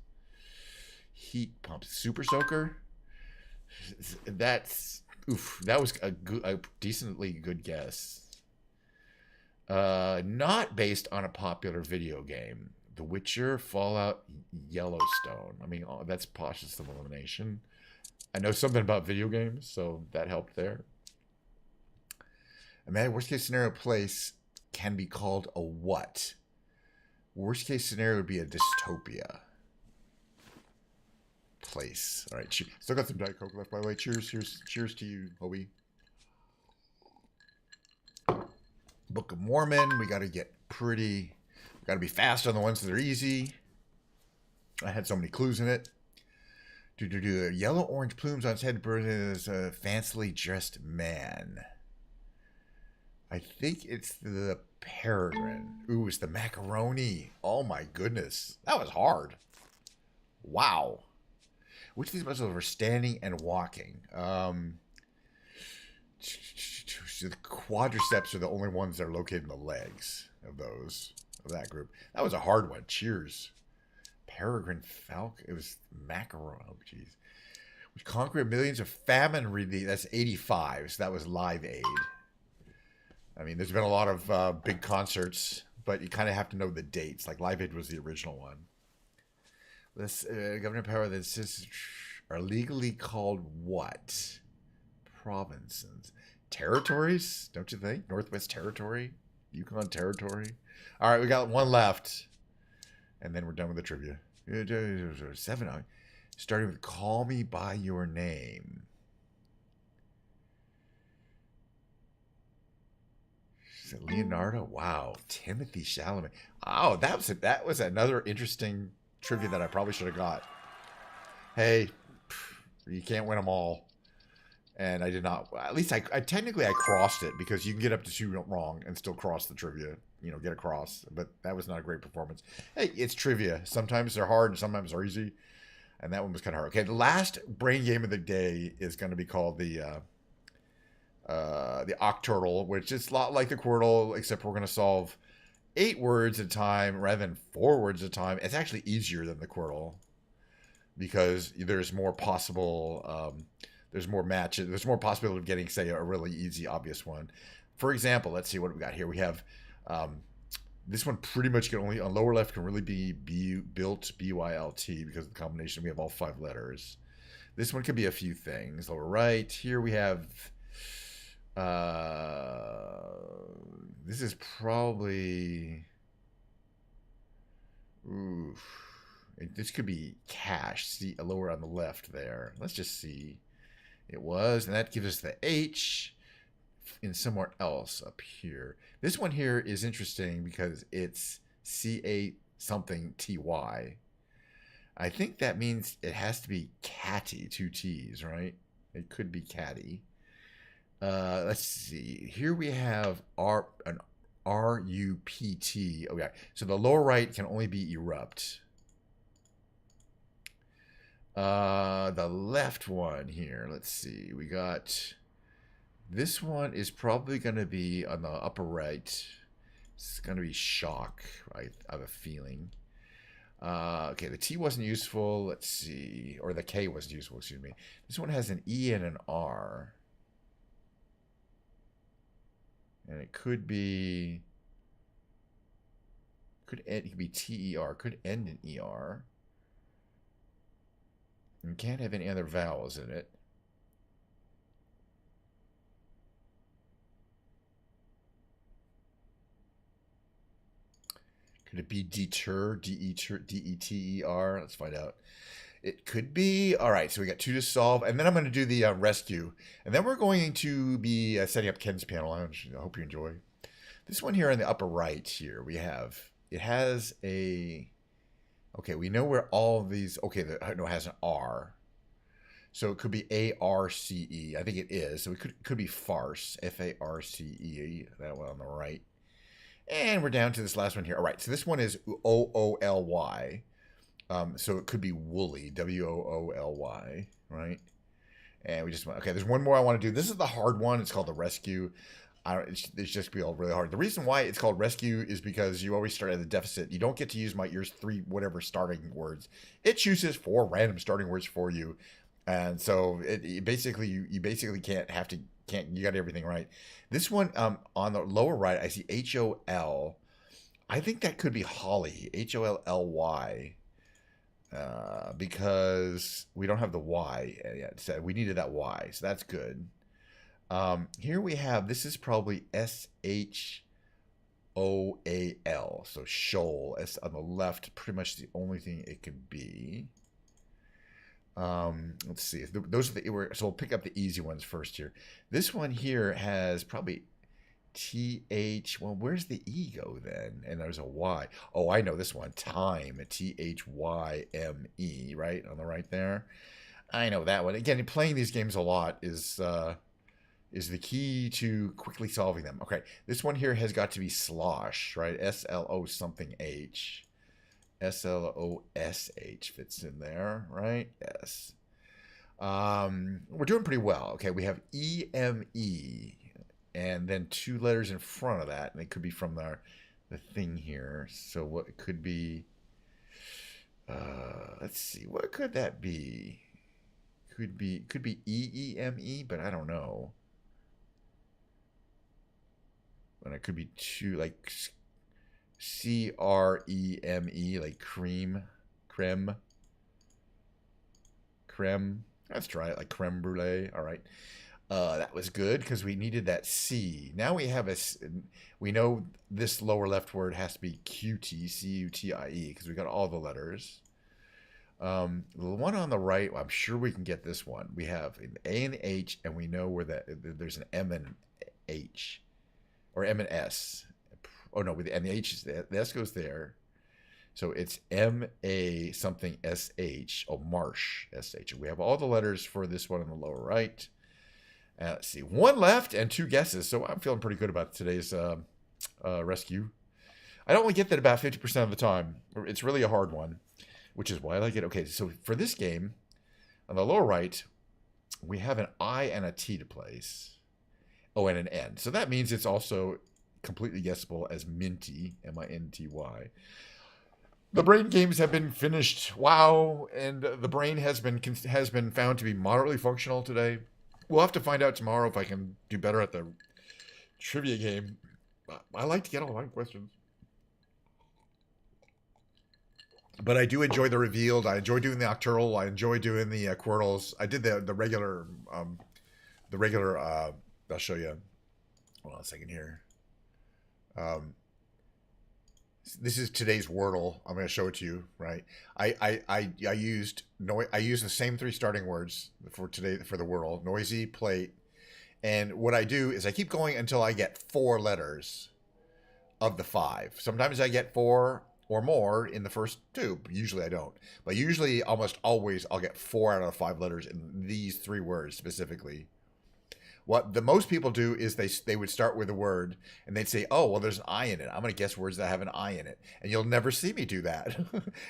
Heat pumps. Super soaker. That was a decently good guess. Not based on a popular video game. The Witcher, Fallout, Yellowstone. I mean, that's process of elimination. I know something about video games, so that helped there. Imagine worst case scenario place can be called a what? Worst case scenario would be a dystopia. Place. All right, still got some Diet Coke left, by the way. Cheers to you, Hobie. Book of Mormon. We got to get pretty. Got to be fast on the ones that are easy. I had so many clues in it. Yellow orange plumes on his head is a fancily dressed man. I think it's the peregrine. Ooh, it's the macaroni. Oh my goodness. That was hard. Wow. Which of these muscles are standing and walking? The quadriceps are the only ones that are located in the legs of those. That group. That was a hard one. Cheers. Peregrine Falcon. It was macaron. Oh, jeez. Which conquered millions of famine relief. That's 85. So that was Live Aid. I mean, there's been a lot of big concerts, but you kind of have to know the dates. Like Live Aid was the original one. This Governor Power that are legally called what? Provinces. Territories? Don't you think? Northwest Territory? Yukon Territory? All right, we got one left. And then we're done with the trivia. 7. Starting with Call Me By Your Name. Is it Leonardo? Wow. Timothy Chalamet. Oh, that was another interesting trivia that I probably should have got. Hey, you can't win them all. And I did not. At least I technically crossed it because you can get up to 2 wrong and still cross the trivia. You know, get across. But that was not a great performance. Hey, it's trivia. Sometimes they're hard and sometimes they're easy. And that one was kind of hard. Okay, the last brain game of the day is going to be called the Octurtle, which is a lot like the Quirtle, except we're going to solve 8 words at a time rather than 4 words at a time. It's actually easier than the Quirtle because there's more possible. There's more matches. There's more possibility of getting, say, a really easy, obvious one. For example, let's see what we got here. We have this one pretty much can only, on lower left, can really be built, B-Y-L-T, because of the combination. We have all 5 letters. This one could be a few things. Lower right, here we have, this is probably, this could be cash. See, lower on the left there. Let's just see. It was, and that gives us the H in somewhere else up here. This one here is interesting because it's C-A something T-Y. I think that means it has to be catty, 2 T's, right? It could be catty. Let's see. Here we have an RUPT. Okay, so the lower right can only be erupt. The left one here. Let's see. We got this one is probably going to be on the upper right. It's going to be shock. I have a feeling. Okay, the T wasn't useful. Let's see. Or the K wasn't useful, excuse me. This one has an E and an R. And it could be... it could be TER. Could end in ER. And can't have any other vowels in it. Could it be deter? D-E-T-E-R? Let's find out. It could be. All right, so we got 2 to solve. And then I'm going to do the rescue. And then we're going to be setting up Ken's panel. I hope you enjoy. This one here in the upper right here, we have... It has a... Okay, we know where all of these... Okay, no, it has an R. So it could be A-R-C-E. I think it is. So it could be farce. F-A-R-C-E. That one on the right. And we're down to this last one here. All right, so this one is O-O-L-Y. So it could be woolly. W-O-O-L-Y, right? And we just went... Okay, there's one more I want to do. This is the hard one. It's called the rescue. It's just be all really hard. The reason why it's called rescue is because you always start at the deficit. You don't get to use yours 3 whatever starting words. It chooses 4 random starting words for you, and so you basically can't you got everything right. This one on the lower right, I see H-O-L. I think that could be Holly. H-O-L-L-Y. Because we don't have the Y yet. So we needed that Y, so that's good. Here we have, this is probably S-H-O-A-L, so shoal. S on the left, pretty much the only thing it could be. Let's see. Those are so we'll pick up the easy ones first here. This one here has probably T-H, well, where's the E go then? And there's a Y. Oh, I know this one, time, T-H-Y-M-E, right, on the right there. I know that one. Again, playing these games a lot is the key to quickly solving them. Okay, this one here has got to be slosh, right? S-L-O something H. S-L-O-S-H fits in there, right? Yes. We're doing pretty well. Okay, we have E-M-E, and then 2 letters in front of that, and it could be from the thing here. So what it could be, let's see, what could that be? Could be E-E-M-E, but I don't know. And it could be 2, like C-R-E-M-E, like creme. Let's try it, like creme brulee. All right. That was good because we needed that C. Now we have we know this lower left word has to be Q-T, C-U-T-I-E, because we got all the letters. The one on the right, I'm sure we can get this one. We have an A and an H, and we know where there's an M and an H. Or M and S. Oh, no, and the H is there. The S goes there. So it's M-A something S-H. Oh, Marsh S-H. We have all the letters for this one on the lower right. Let's see. 1 left and 2 guesses. So I'm feeling pretty good about today's rescue. I only get that about 50% of the time. It's really a hard one, which is why I like it. Okay, so for this game, on the lower right, we have an I and a T to place. Oh, and an N. So that means it's also completely guessable as Minty, M-I-N-T-Y. The brain games have been finished. Wow. And the brain has been found to be moderately functional today. We'll have to find out tomorrow if I can do better at the trivia game. I like to get all my questions. But I do enjoy the revealed. I enjoy doing the Octural. I enjoy doing the Quirtles. I did the regular... I'll show you. Hold on a second here. This is today's Wordle. I'm going to show it to you, right? I used the same 3 starting words for today for the Wordle: noisy, plate, and what I do is I keep going until I get 4 letters of the 5. Sometimes I get 4 or more in the first 2. Usually I don't, but usually almost always I'll get 4 out of 5 letters in these 3 words specifically. What the most people do is they would start with a word and they'd say, "Oh, well, there's an I in it. I'm going to guess words that have an I in it," and you'll never see me do that.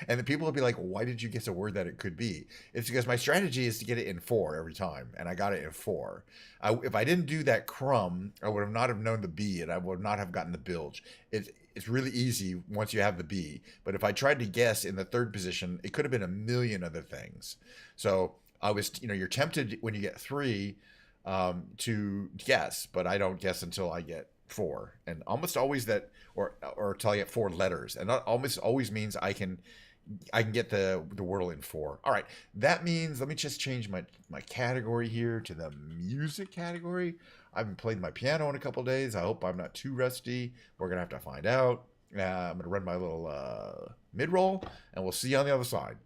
And the people will be like, "Why did you guess a word that it could be?" It's because my strategy is to get it in 4 every time, and I got it in 4. If I didn't do that crumb, I would have not have known the B, and I would not have gotten the bilge. It's really easy once you have the B, but if I tried to guess in the 3rd position, it could have been a million other things. So I was, you're tempted when you get 3 to guess, but I don't guess until I get 4, and almost always that, or until I get 4 letters, and that almost always means I can get the wordle in 4. All right, that means let me just change my category here to the music category. I haven't played my piano in a couple days. I hope I'm not too rusty. We're gonna have to find out. I'm gonna run my little mid roll, and we'll see you on the other side.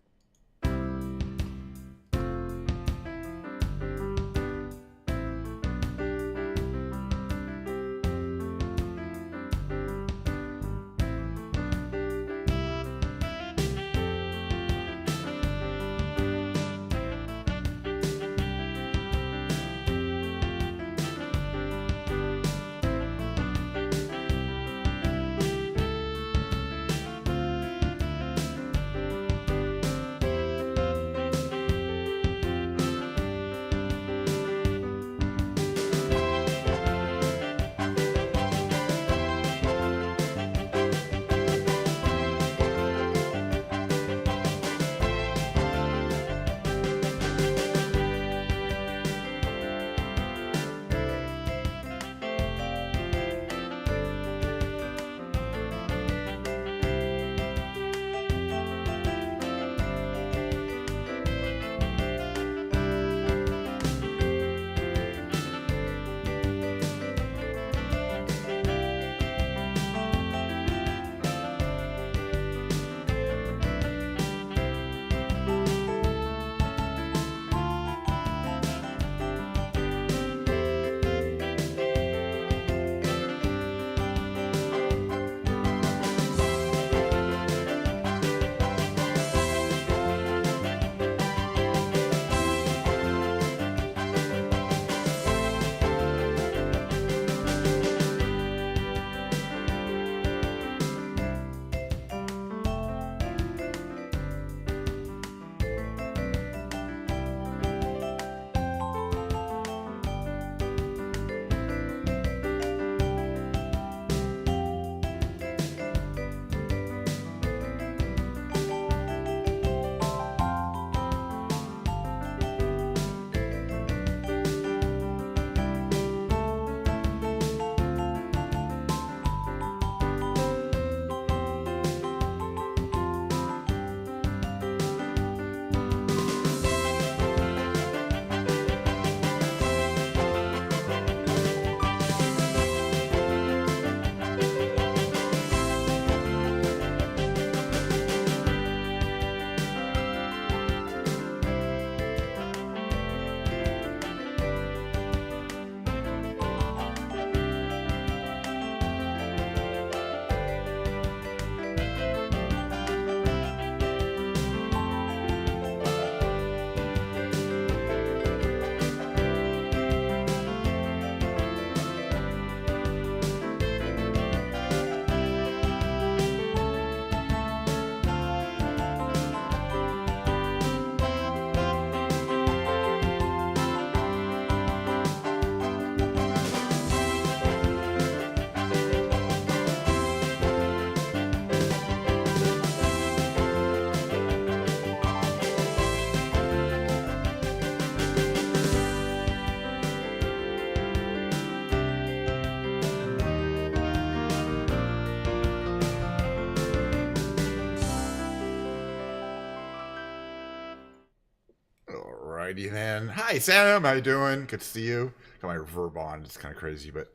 Alrighty then. Hi Sam, how you doing? Good to see you. Got my reverb on. It's kind of crazy, but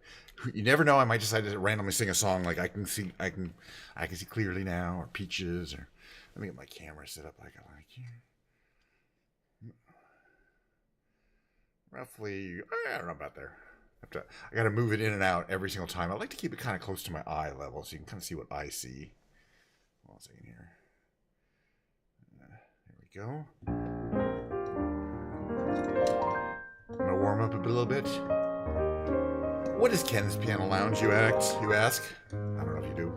you never know. I might decide to randomly sing a song like I can see clearly now, or Peaches, or let me get my camera set up like I like here. Roughly, I don't know about there. I got to move it in and out every single time. I like to keep it kind of close to my eye level so you can kind of see what I see. Hold on a second here. There we go. I'm gonna warm up a little bit. What is Ken's Piano Lounge, you ask? I don't know if you do.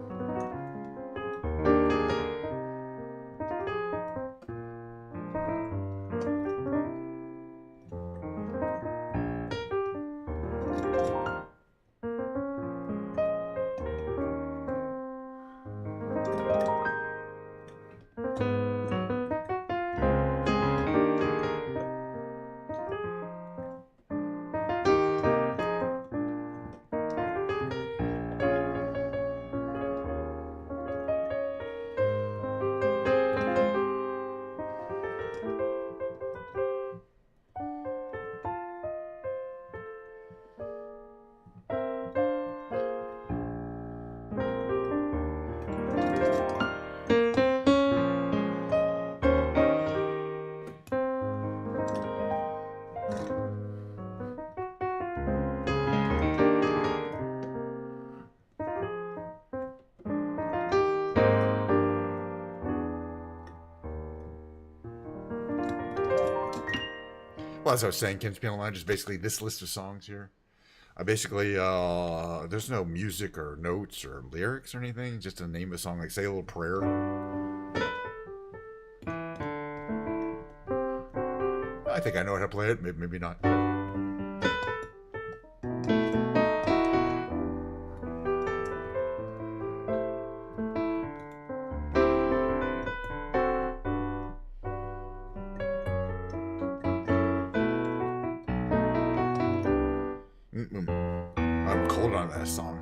Well, as I was saying, Ken's Piano Lounge is basically this list of songs here. There's no music or notes or lyrics or anything. Just a name of a song, like say a little prayer. I think I know how to play it. Maybe not. I'm cold on that song.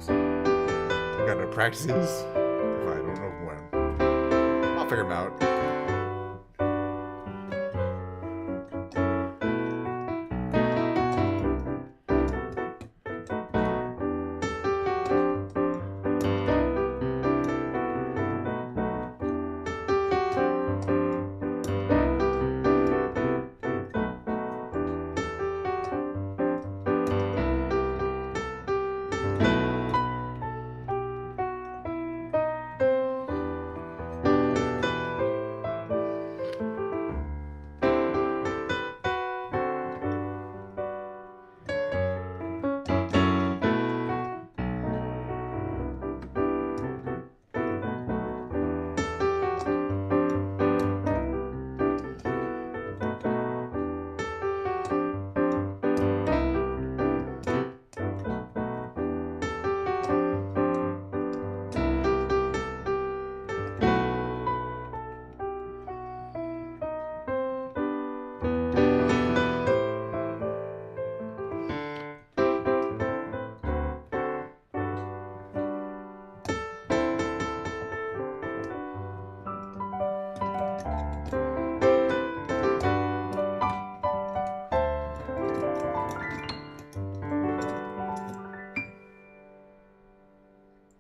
Gotta practice these. If I don't know when, I'll figure them out.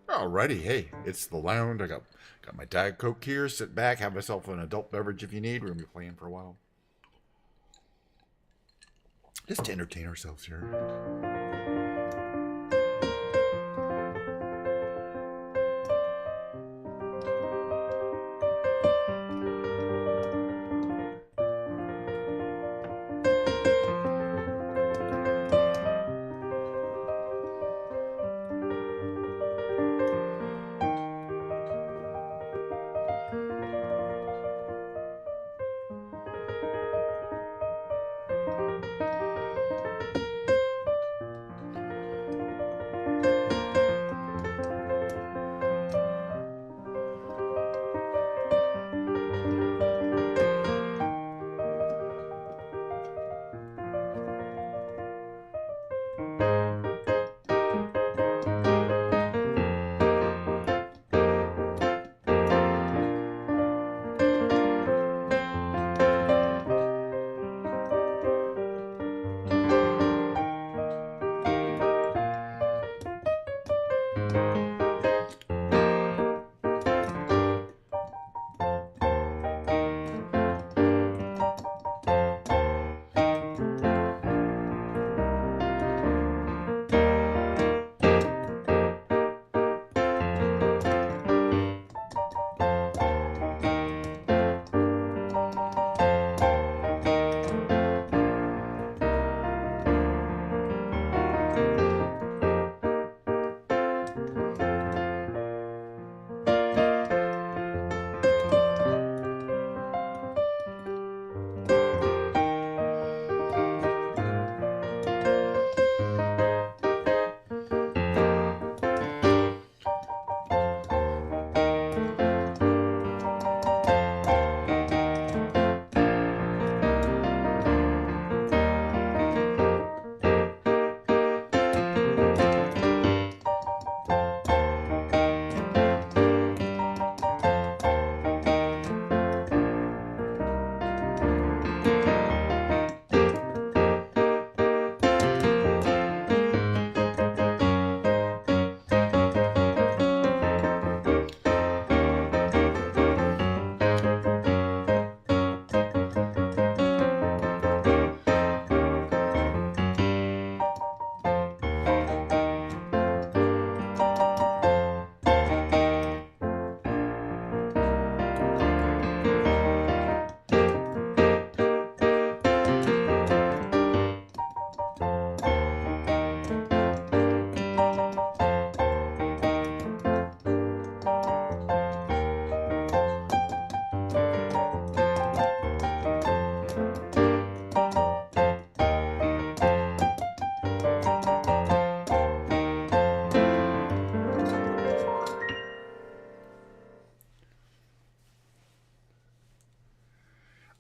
Alrighty, hey, it's the lounge. I got my Diet Coke here. Sit back, have myself an adult beverage if you need. We're gonna be playing for a while, just to entertain ourselves here.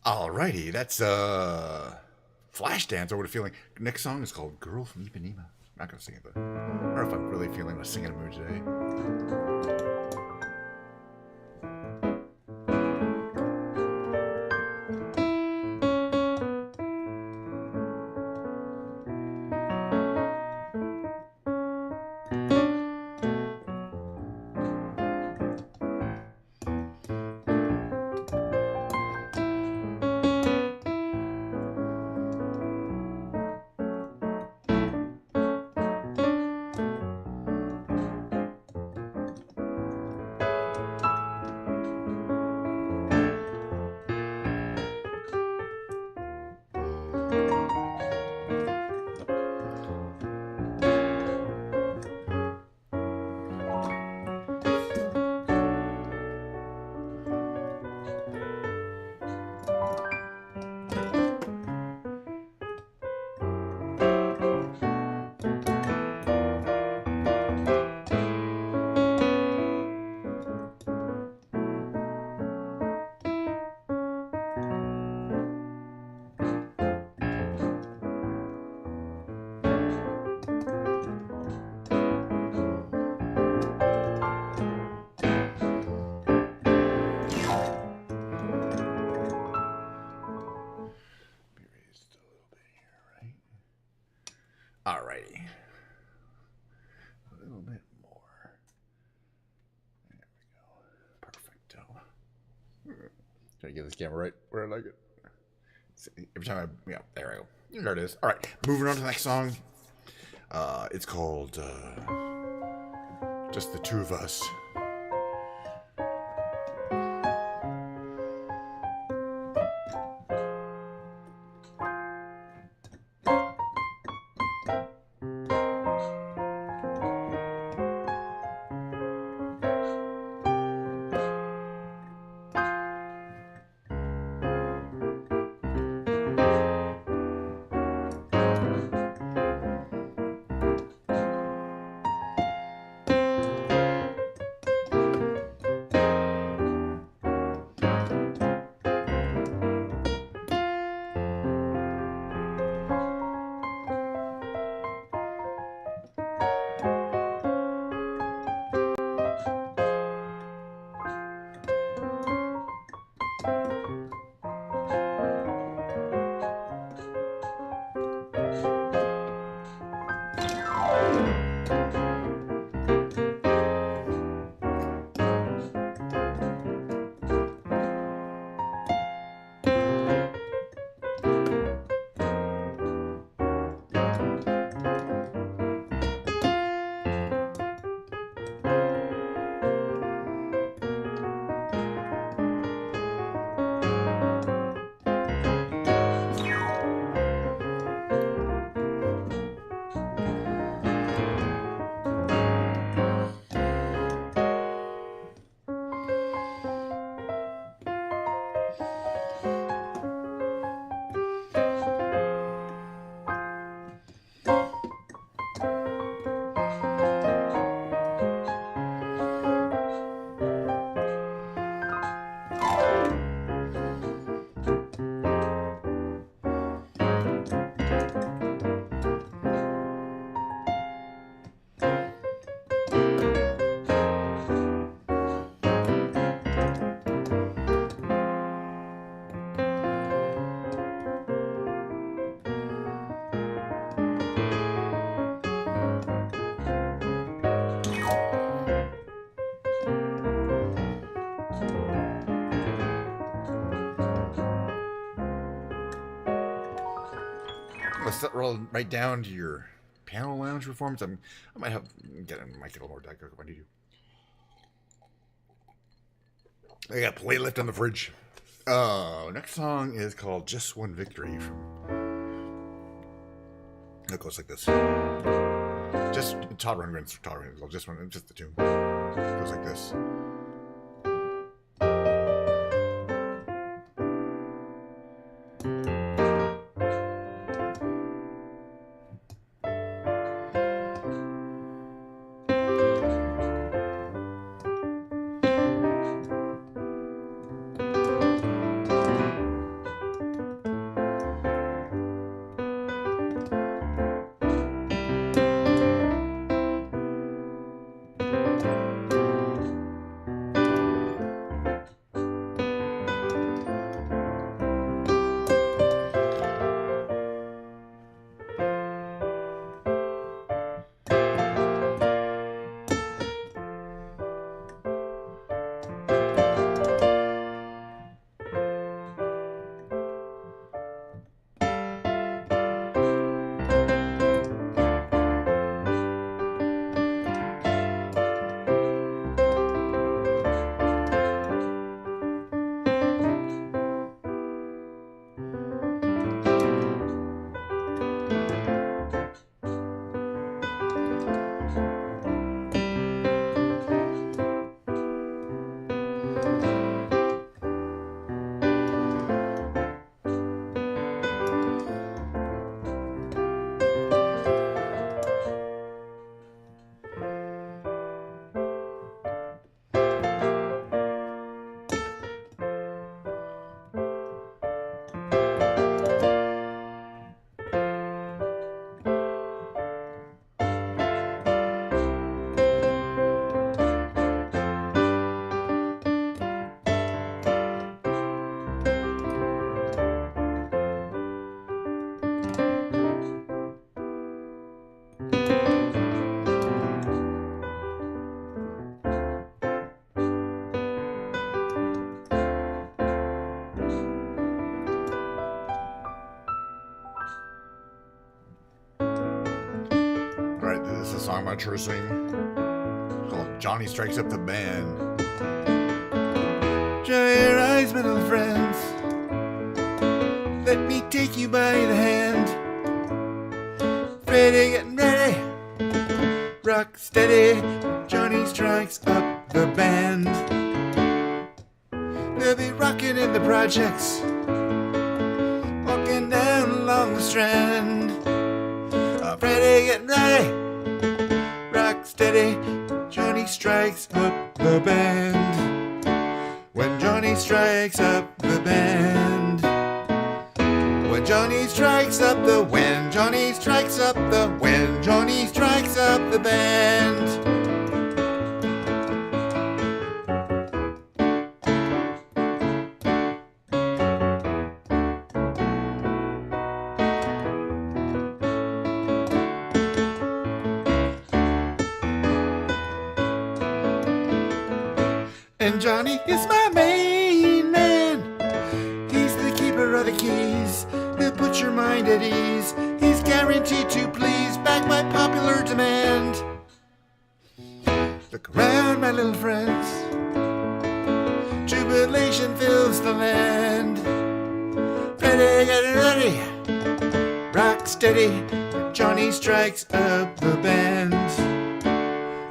Alrighty, that's Flashdance or What a Feeling. Next song is called Girl from Ipanema. I'm not gonna sing it though. I don't know if I'm really feeling a singing mood today. Alrighty. A little bit more. There we go. Perfecto. Try to get this camera right where I like it. Every time there I go. There it is. Alright, moving on to the next song. It's called Just the Two of Us. Let's roll right down to your piano lounge performance. I might have get a little more Diet Coke if I need to. I got plate left on the fridge. Next song is called Just One Victory it goes like this. Just Todd Rundgren's just the tune. It goes like this. Alright, this is a song about sure swing. It's called Johnny Strikes Up the Band. Dry your eyes, my little friends. Let me take you by the hand. Ready, getting ready. Rock steady. Johnny strikes up the band. They'll be rocking in the projects, walking down along the strand. Ready, getting ready. Rock steady. Johnny strikes up the band. When Johnny strikes up the band. When Johnny strikes up the, when Johnny strikes up the, when Johnny strikes up the band. And Johnny is my main man. He's the keeper of the keys. He'll put your mind at ease. He's guaranteed to please back my popular demand. Look around, my little friends. Jubilation fills the land. Ready, get ready. Rock steady. Johnny strikes up the band.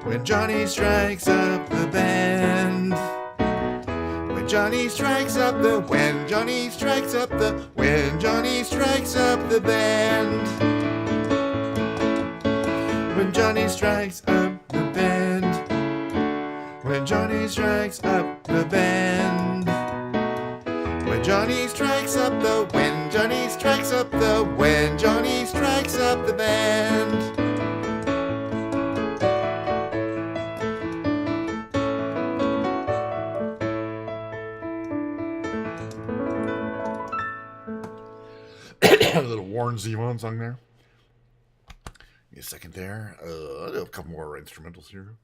When Johnny strikes up the band. When Johnny strikes up the, when Johnny strikes up the, when Johnny strikes up the band. When Johnny strikes up the band. When Johnny strikes up the band. When Johnny strikes up the, when Johnny strikes up the, when Johnny strikes up the band. A little Warren Zevon song there. Give me a second there. I'll do a couple more instrumentals here.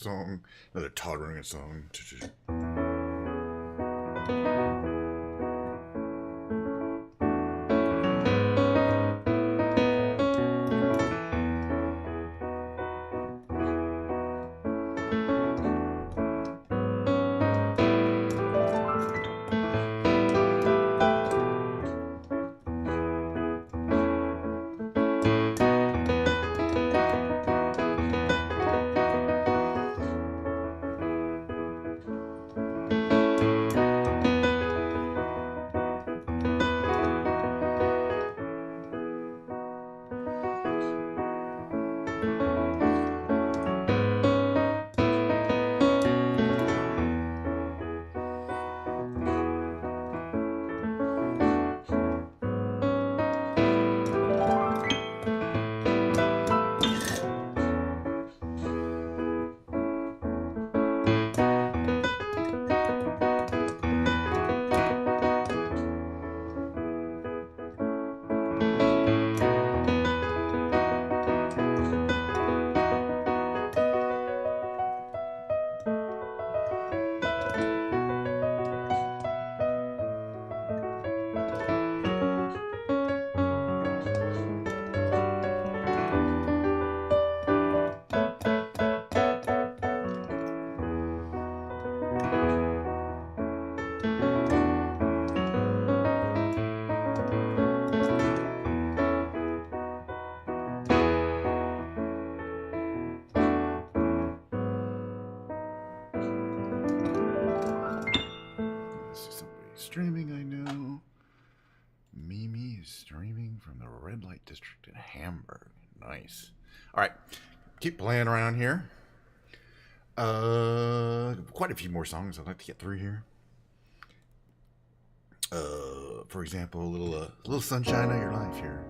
song, another Todd Rundgren song. Streaming, I know. Mimi is streaming from the red light district in Hamburg. Nice. All right, keep playing around here. Quite a few more songs I'd like to get through here. For example, a little sunshine of your life here.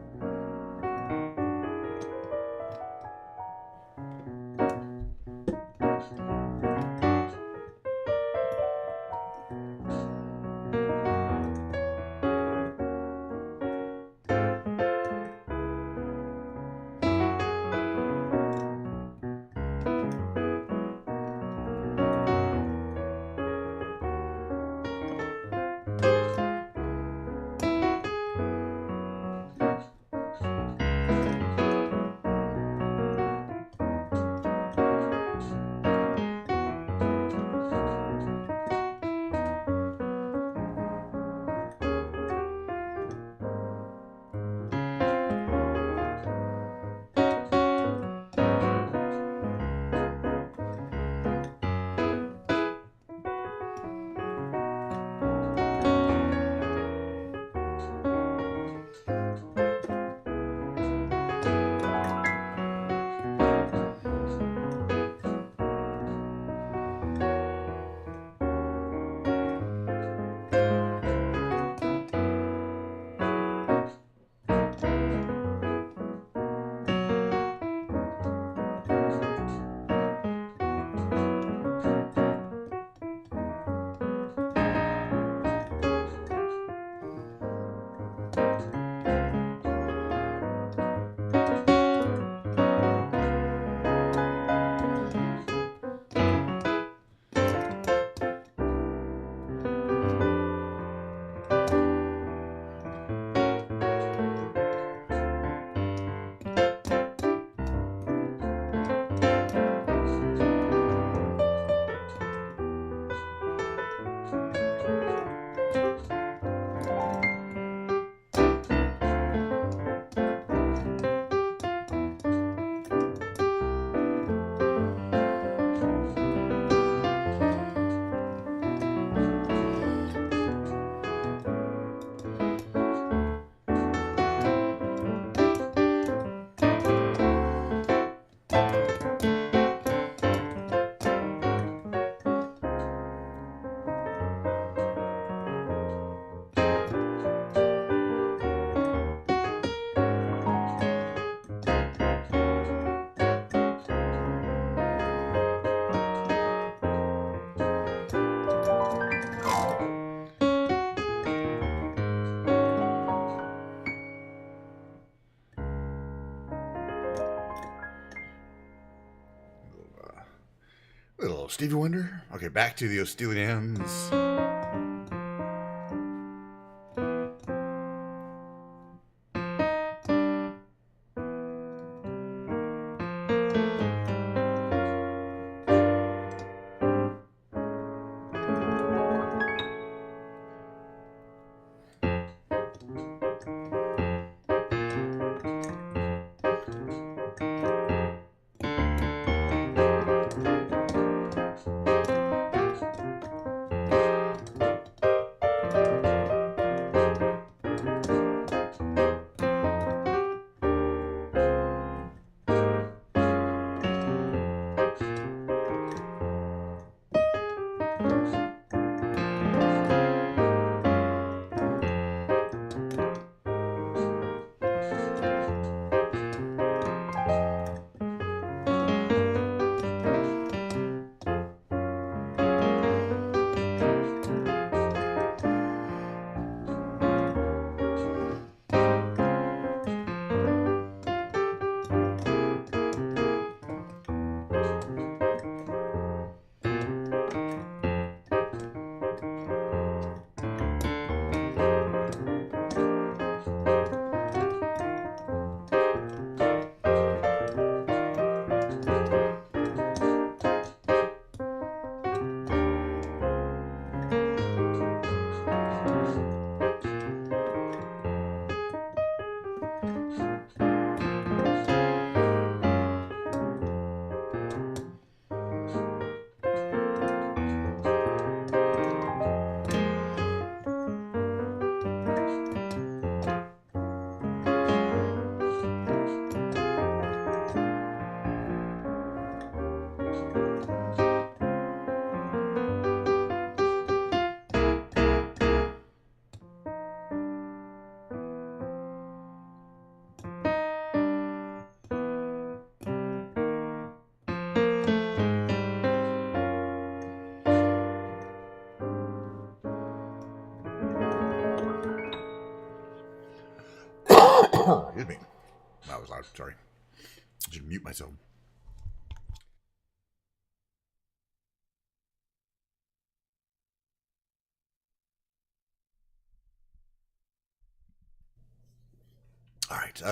Little Stevie Wonder. Okay, back to the Ostelians. Excuse me. That was loud. Sorry. I should mute myself. All right.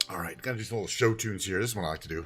All right. Gotta do some little show tunes here. This is what I like to do.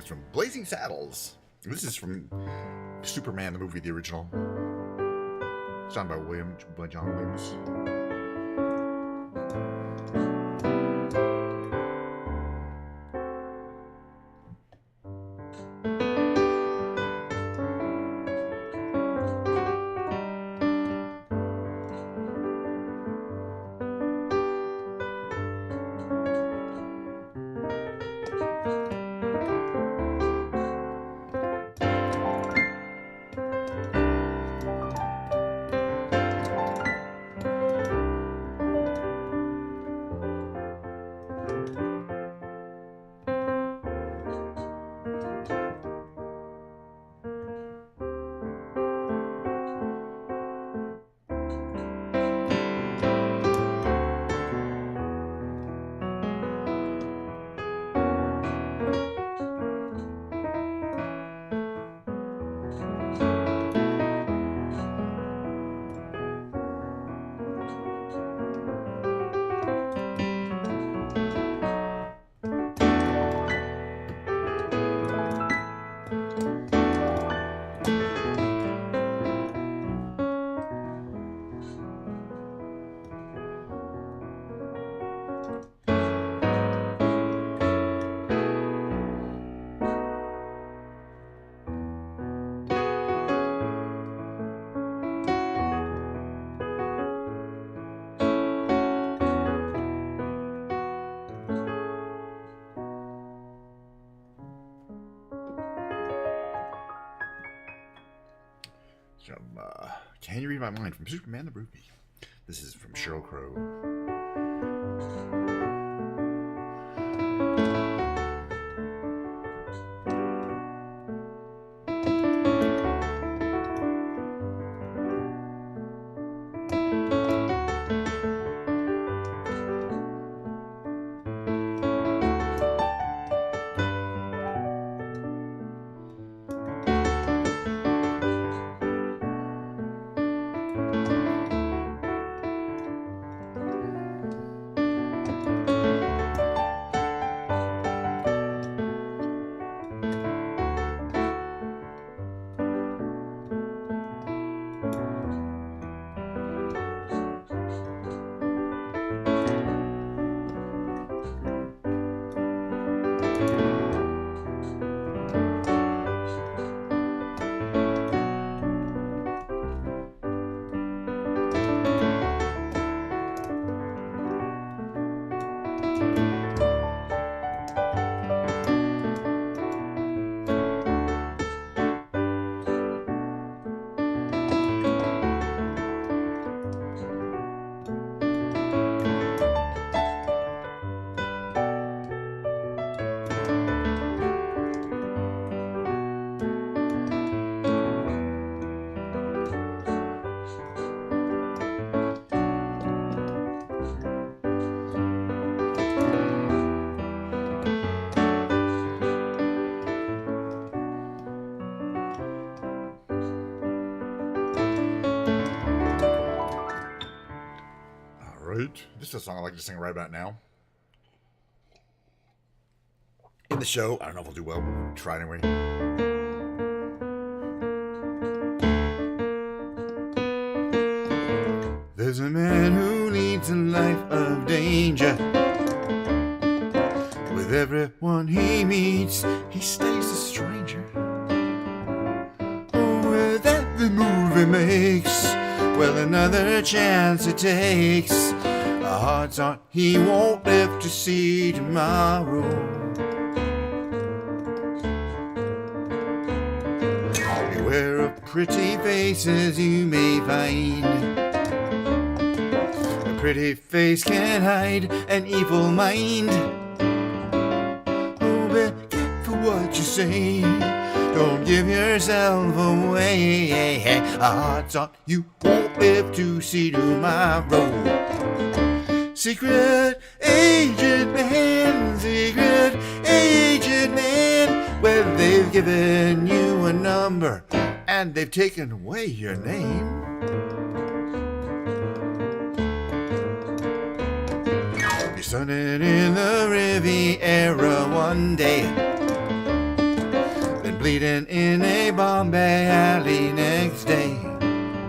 is from Blazing Saddles. This is from Superman, the movie, the original. It's done by John Williams. Can You Read My Mind from Superman the movie. This is from Sheryl Crow. This is a song I like to sing right about now. In the show, I don't know if I'll do well, but we'll try anyway. There's a man who leads a life of danger. With everyone he meets, he stays a stranger. Oh, with every move he makes, well, another chance it takes. Odds are he won't live to see tomorrow. Beware of pretty faces you may find. A pretty face can hide an evil mind. Oh, be careful what you say. Don't give yourself away. Odds are you won't live to see tomorrow. Secret agent man, secret agent man. Well, they've given you a number and they've taken away your name. You're sunning in the Riviera one day. bleeding in a Bombay alley next day.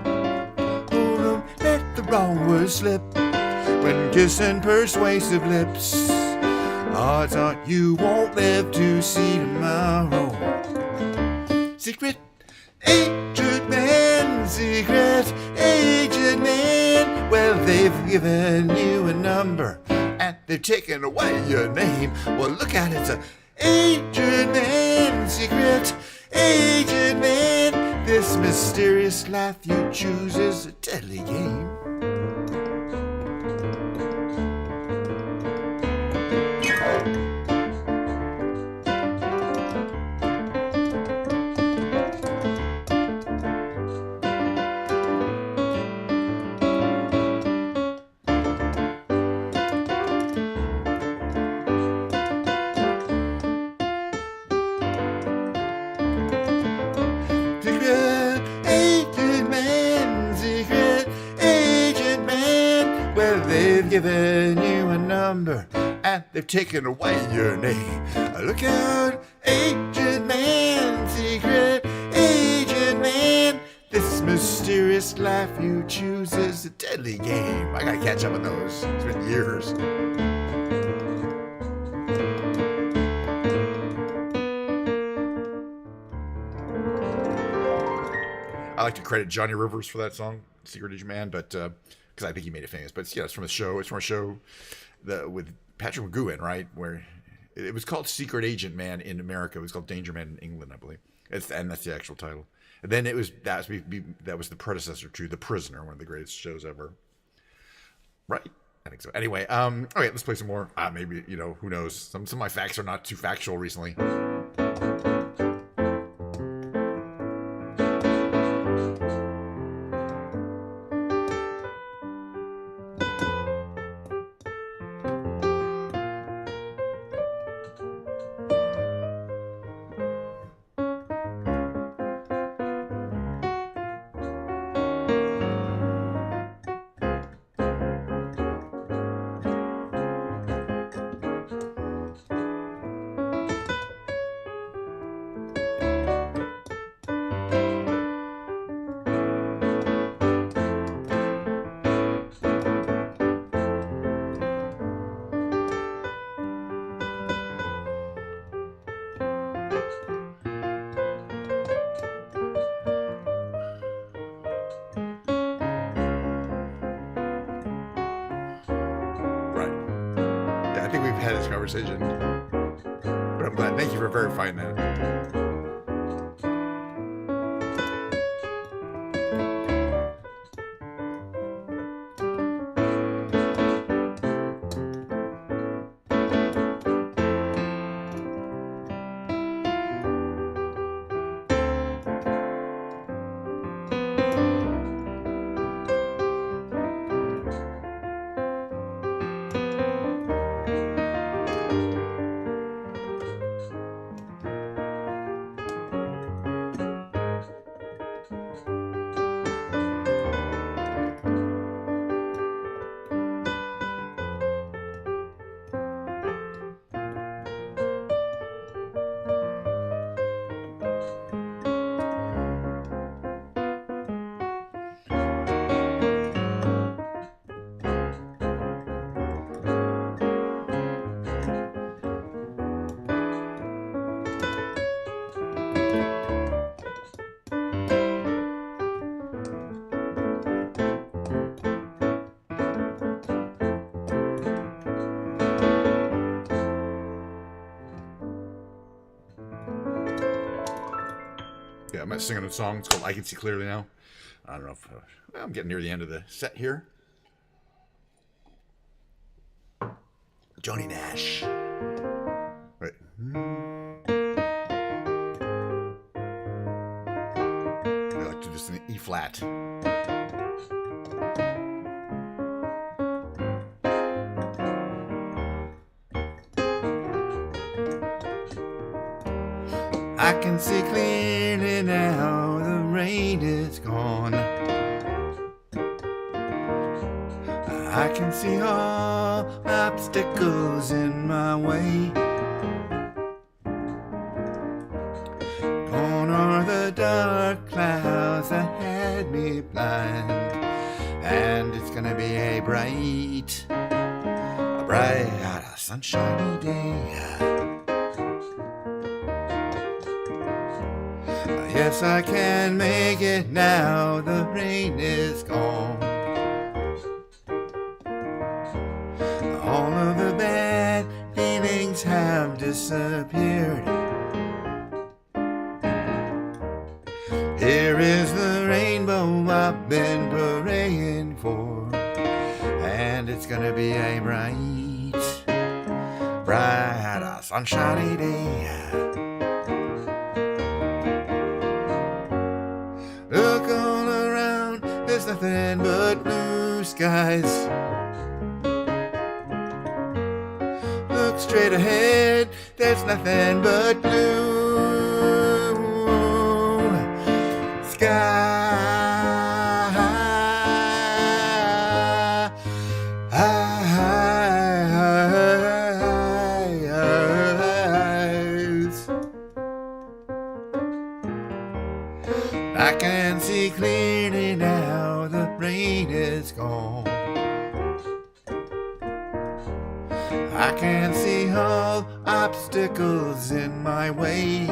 Oh, don't let the wrong word slip when kissing persuasive lips. Odds are you won't live to see tomorrow. Secret agent man, secret agent man. Well, they've given you a number and they've taken away your name. Well, look at it, it's a agent man, secret agent man. This mysterious life you choose is a deadly game. They've given you a number and they've taken away your name. Look out, agent man, secret agent man. This mysterious life you choose is a deadly game. I gotta catch up on those. It's been years. I like to credit Johnny Rivers for that song, Secret Agent Man, but because I think he made it famous. But it's from a show. It's from a show with Patrick McGowan, right? Where it was called Secret Agent Man in America. It was called Danger Man in England, I believe. And that's the actual title. And then that was the predecessor to The Prisoner, one of the greatest shows ever. Right? I think so. Anyway, okay, let's play some more. Maybe, who knows? Some of my facts are not too factual recently. I think we've had this conversation, but I'm glad. Thank you for verifying that. Yeah, I'm singing a song. It's called I Can See Clearly Now. I don't know if... I'm getting near the end of the set here. Johnny Nash. Wait. I like to do this in the E flat. I can see clearly now, the rain is gone. I can see all obstacles in my way. dark clouds that had me blind. And it's gonna be a bright, sunshiny day. Yes, I can make it now, the rain is gone. All of the bad feelings have disappeared. Here is the rainbow I've been praying for, and it's gonna be a bright, sunshiny day. Look all around, there's nothing but blue skies. Look straight ahead, there's nothing but blue skies. I can see clearly now, the rain is gone. I can see all obstacles in my way.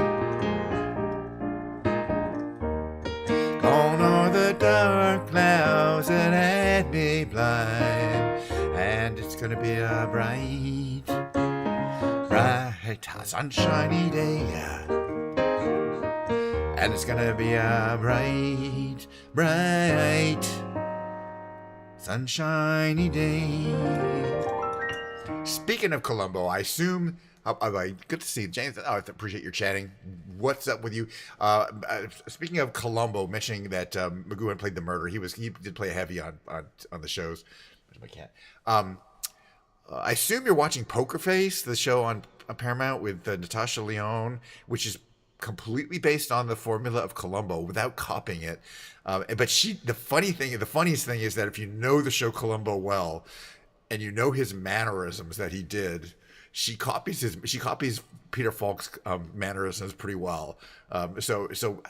Gone are the dark clouds that had me blind, and it's gonna be a bright, sunshiny day. And it's gonna be a bright, sunshiny day. Speaking of Columbo, I assume. Good to see you, James. I appreciate your chatting. What's up with you? Speaking of Columbo, mentioning that McGowan played the murder. He did play a heavy on the shows. Where's my cat? I assume you're watching Poker Face, the show on Paramount with Natasha Lyonne, which is completely based on the formula of Columbo without copying it. But the funniest thing is that if you know the show Columbo well, and you know his mannerisms that he did, she copies Peter Falk's mannerisms pretty well. So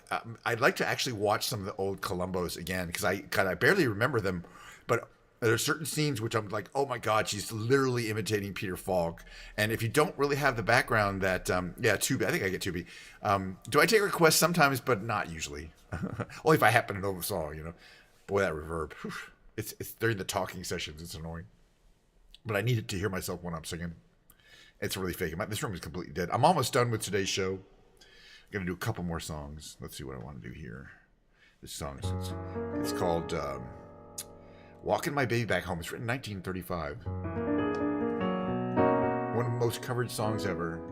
I'd like to actually watch some of the old Columbos again, because I barely remember them, but there are certain scenes which I'm like, oh my God, she's literally imitating Peter Falk. And if you don't really have the background that, Tubi, I think I get Tubi. Do I take requests sometimes, but not usually. Only if I happen to know the song, Boy, that reverb. It's during the talking sessions, it's annoying. But I needed to hear myself when I'm singing. It's really fake. This room is completely dead. I'm almost done with today's show. I'm going to do a couple more songs. Let's see what I want to do here. This song, it's called Walking My Baby Back Home. It's written in 1935. One of the most covered songs ever.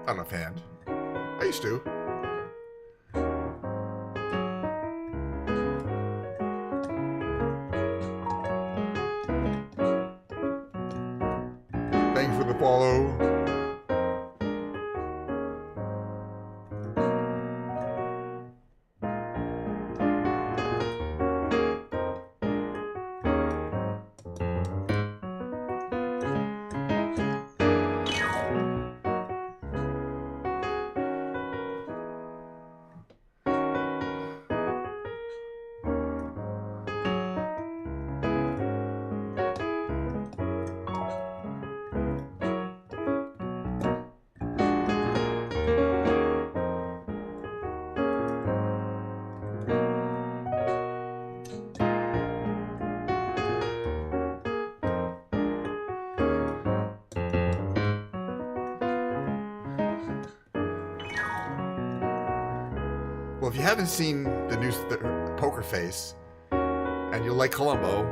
Not enough hand. I used to. Thanks for the follow. Well, if you haven't seen the Poker Face, and you like Columbo,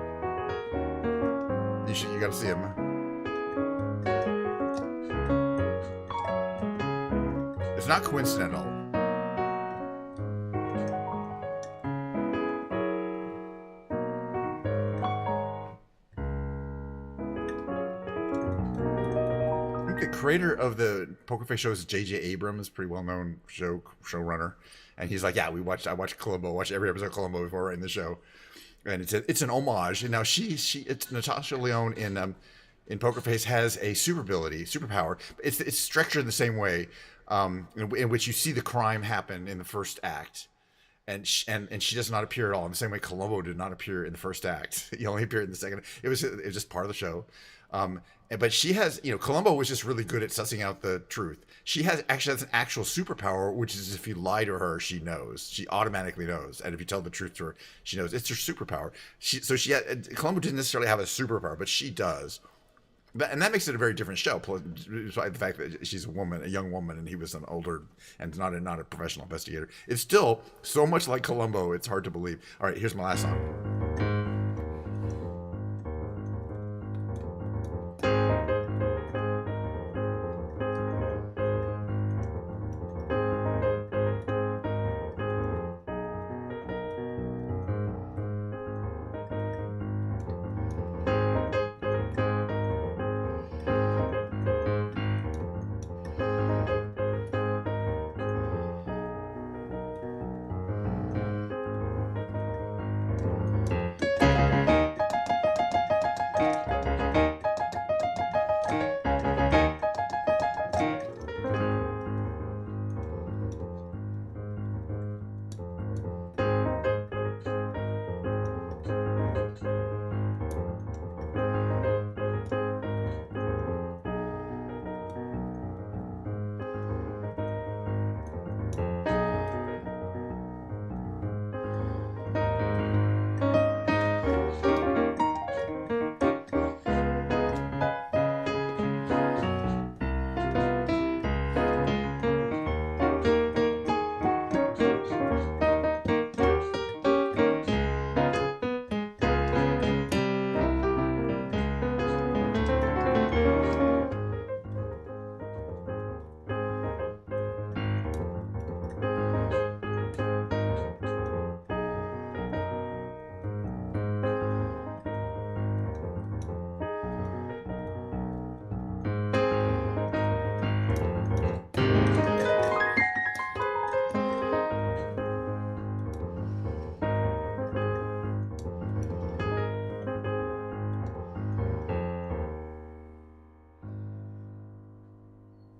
you gotta see him. It's not coincidental. think the creator of the Poker Face show is J.J. Abrams, pretty well-known showrunner. And he's like, yeah, I watched Columbo, watched every episode of Columbo before writing the show. And it's an homage. And now it's Natasha Lyonne in Poker Face has a superpower. It's structured in the same way, in which you see the crime happen in the first act. And she does not appear at all in the same way Columbo did not appear in the first act. He only appeared in the second. It was just part of the show. But she has, Columbo was just really good at sussing out the truth. She actually has an actual superpower, which is if you lie to her, she knows. She automatically knows. And if you tell the truth to her, she knows. It's her superpower. Columbo didn't necessarily have a superpower, but she does. And that makes it a very different show. Plus, despite the fact that she's a young woman, and he was an older and not a professional investigator. It's still so much like Columbo. It's hard to believe. All right, here's my last song.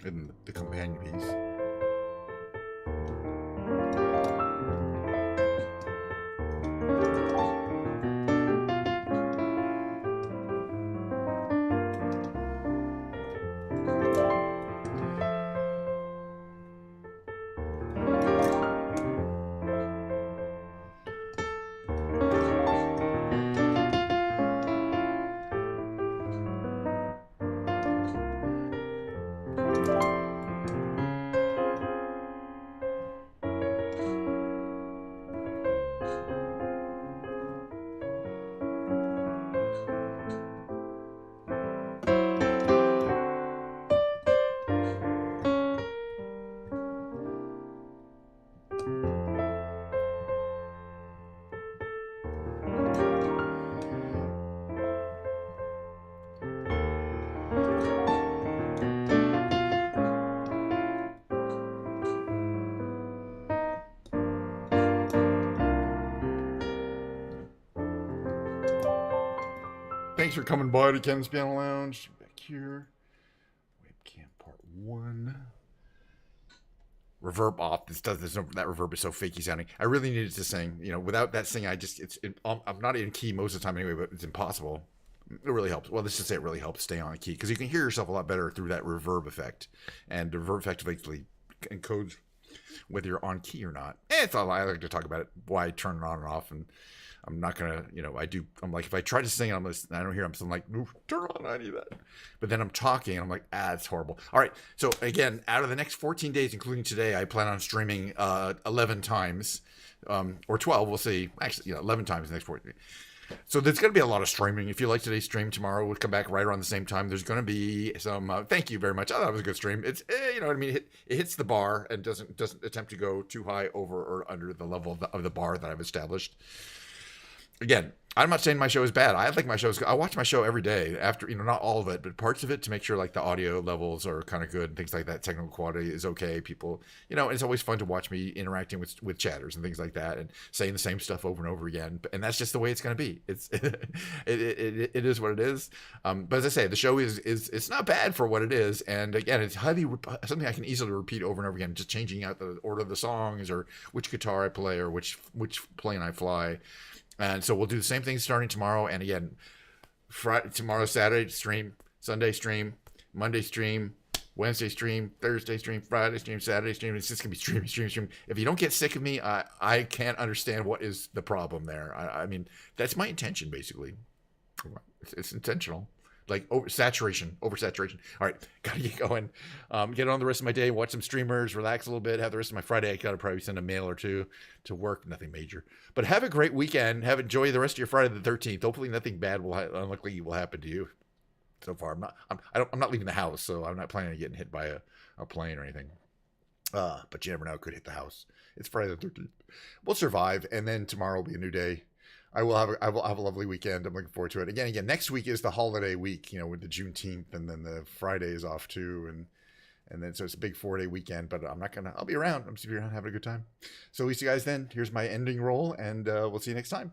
In the companion piece. Thanks for coming by to Ken's Piano Lounge. Back here. Webcam part 1. Reverb off. That reverb is so fakey sounding. I really needed to sing. Without that singing, I'm not in key most of the time anyway, but it's impossible. It really helps. Well, let's just say it really helps stay on a key, because you can hear yourself a lot better through that reverb effect. And the reverb effect actually encodes whether you're on key or not. It's all I like to talk about it, why I turn it on and off, and I'm not gonna, I'm like, if I try to sing, I don't hear, I'm like, turn on, I need that. But then I'm talking, and I'm like, it's horrible. All right, so again, out of the next 14 days, including today, I plan on streaming 11 times, or 12, we'll see. Actually, 11 times the next 14 days. So there's going to be a lot of streaming. If you like today's stream, tomorrow we'll come back right around the same time. There's going to be some. Thank you very much. I thought it was a good stream. It's you know what I mean. It hits the bar and doesn't attempt to go too high over or under the level of the bar that I've established. Again, I'm not saying my show is bad. I think my show is good. I watch my show every day after, not all of it, but parts of it to make sure like the audio levels are kind of good and things like that. Technical quality is okay. People, it's always fun to watch me interacting with chatters and things like that and saying the same stuff over and over again. And that's just the way it's going to be. It is what it is. But as I say, the show is it's not bad for what it is. And again, it's something I can easily repeat over and over again, just changing out the order of the songs or which guitar I play or which plane I fly. And so we'll do the same thing starting tomorrow. And again, tomorrow, Saturday stream, Sunday stream, Monday stream, Wednesday stream, Thursday stream, Friday stream, Saturday stream. It's just going to be stream. If you don't get sick of me, I can't understand what is the problem there. I mean, that's my intention, basically. It's intentional. Like oversaturation. All right, gotta get going. Get on the rest of my day, watch some streamers, relax a little bit, have the rest of my Friday. I gotta probably send a mail or two to work. Nothing major, but have a great weekend. Enjoy the rest of your Friday the 13th. Hopefully, nothing bad unluckily will happen to you. So far, I'm not leaving the house, so I'm not planning on getting hit by a plane or anything. But you never know; it could hit the house. It's Friday the 13th. We'll survive, and then tomorrow will be a new day. I will have a lovely weekend. I'm looking forward to it. Again, next week is the holiday week, with the Juneteenth, and then the Friday is off too, and then so it's a big 4-day weekend. But I'll be around. I'm just be around having a good time. So, at least you guys then. Here's my ending roll, and we'll see you next time.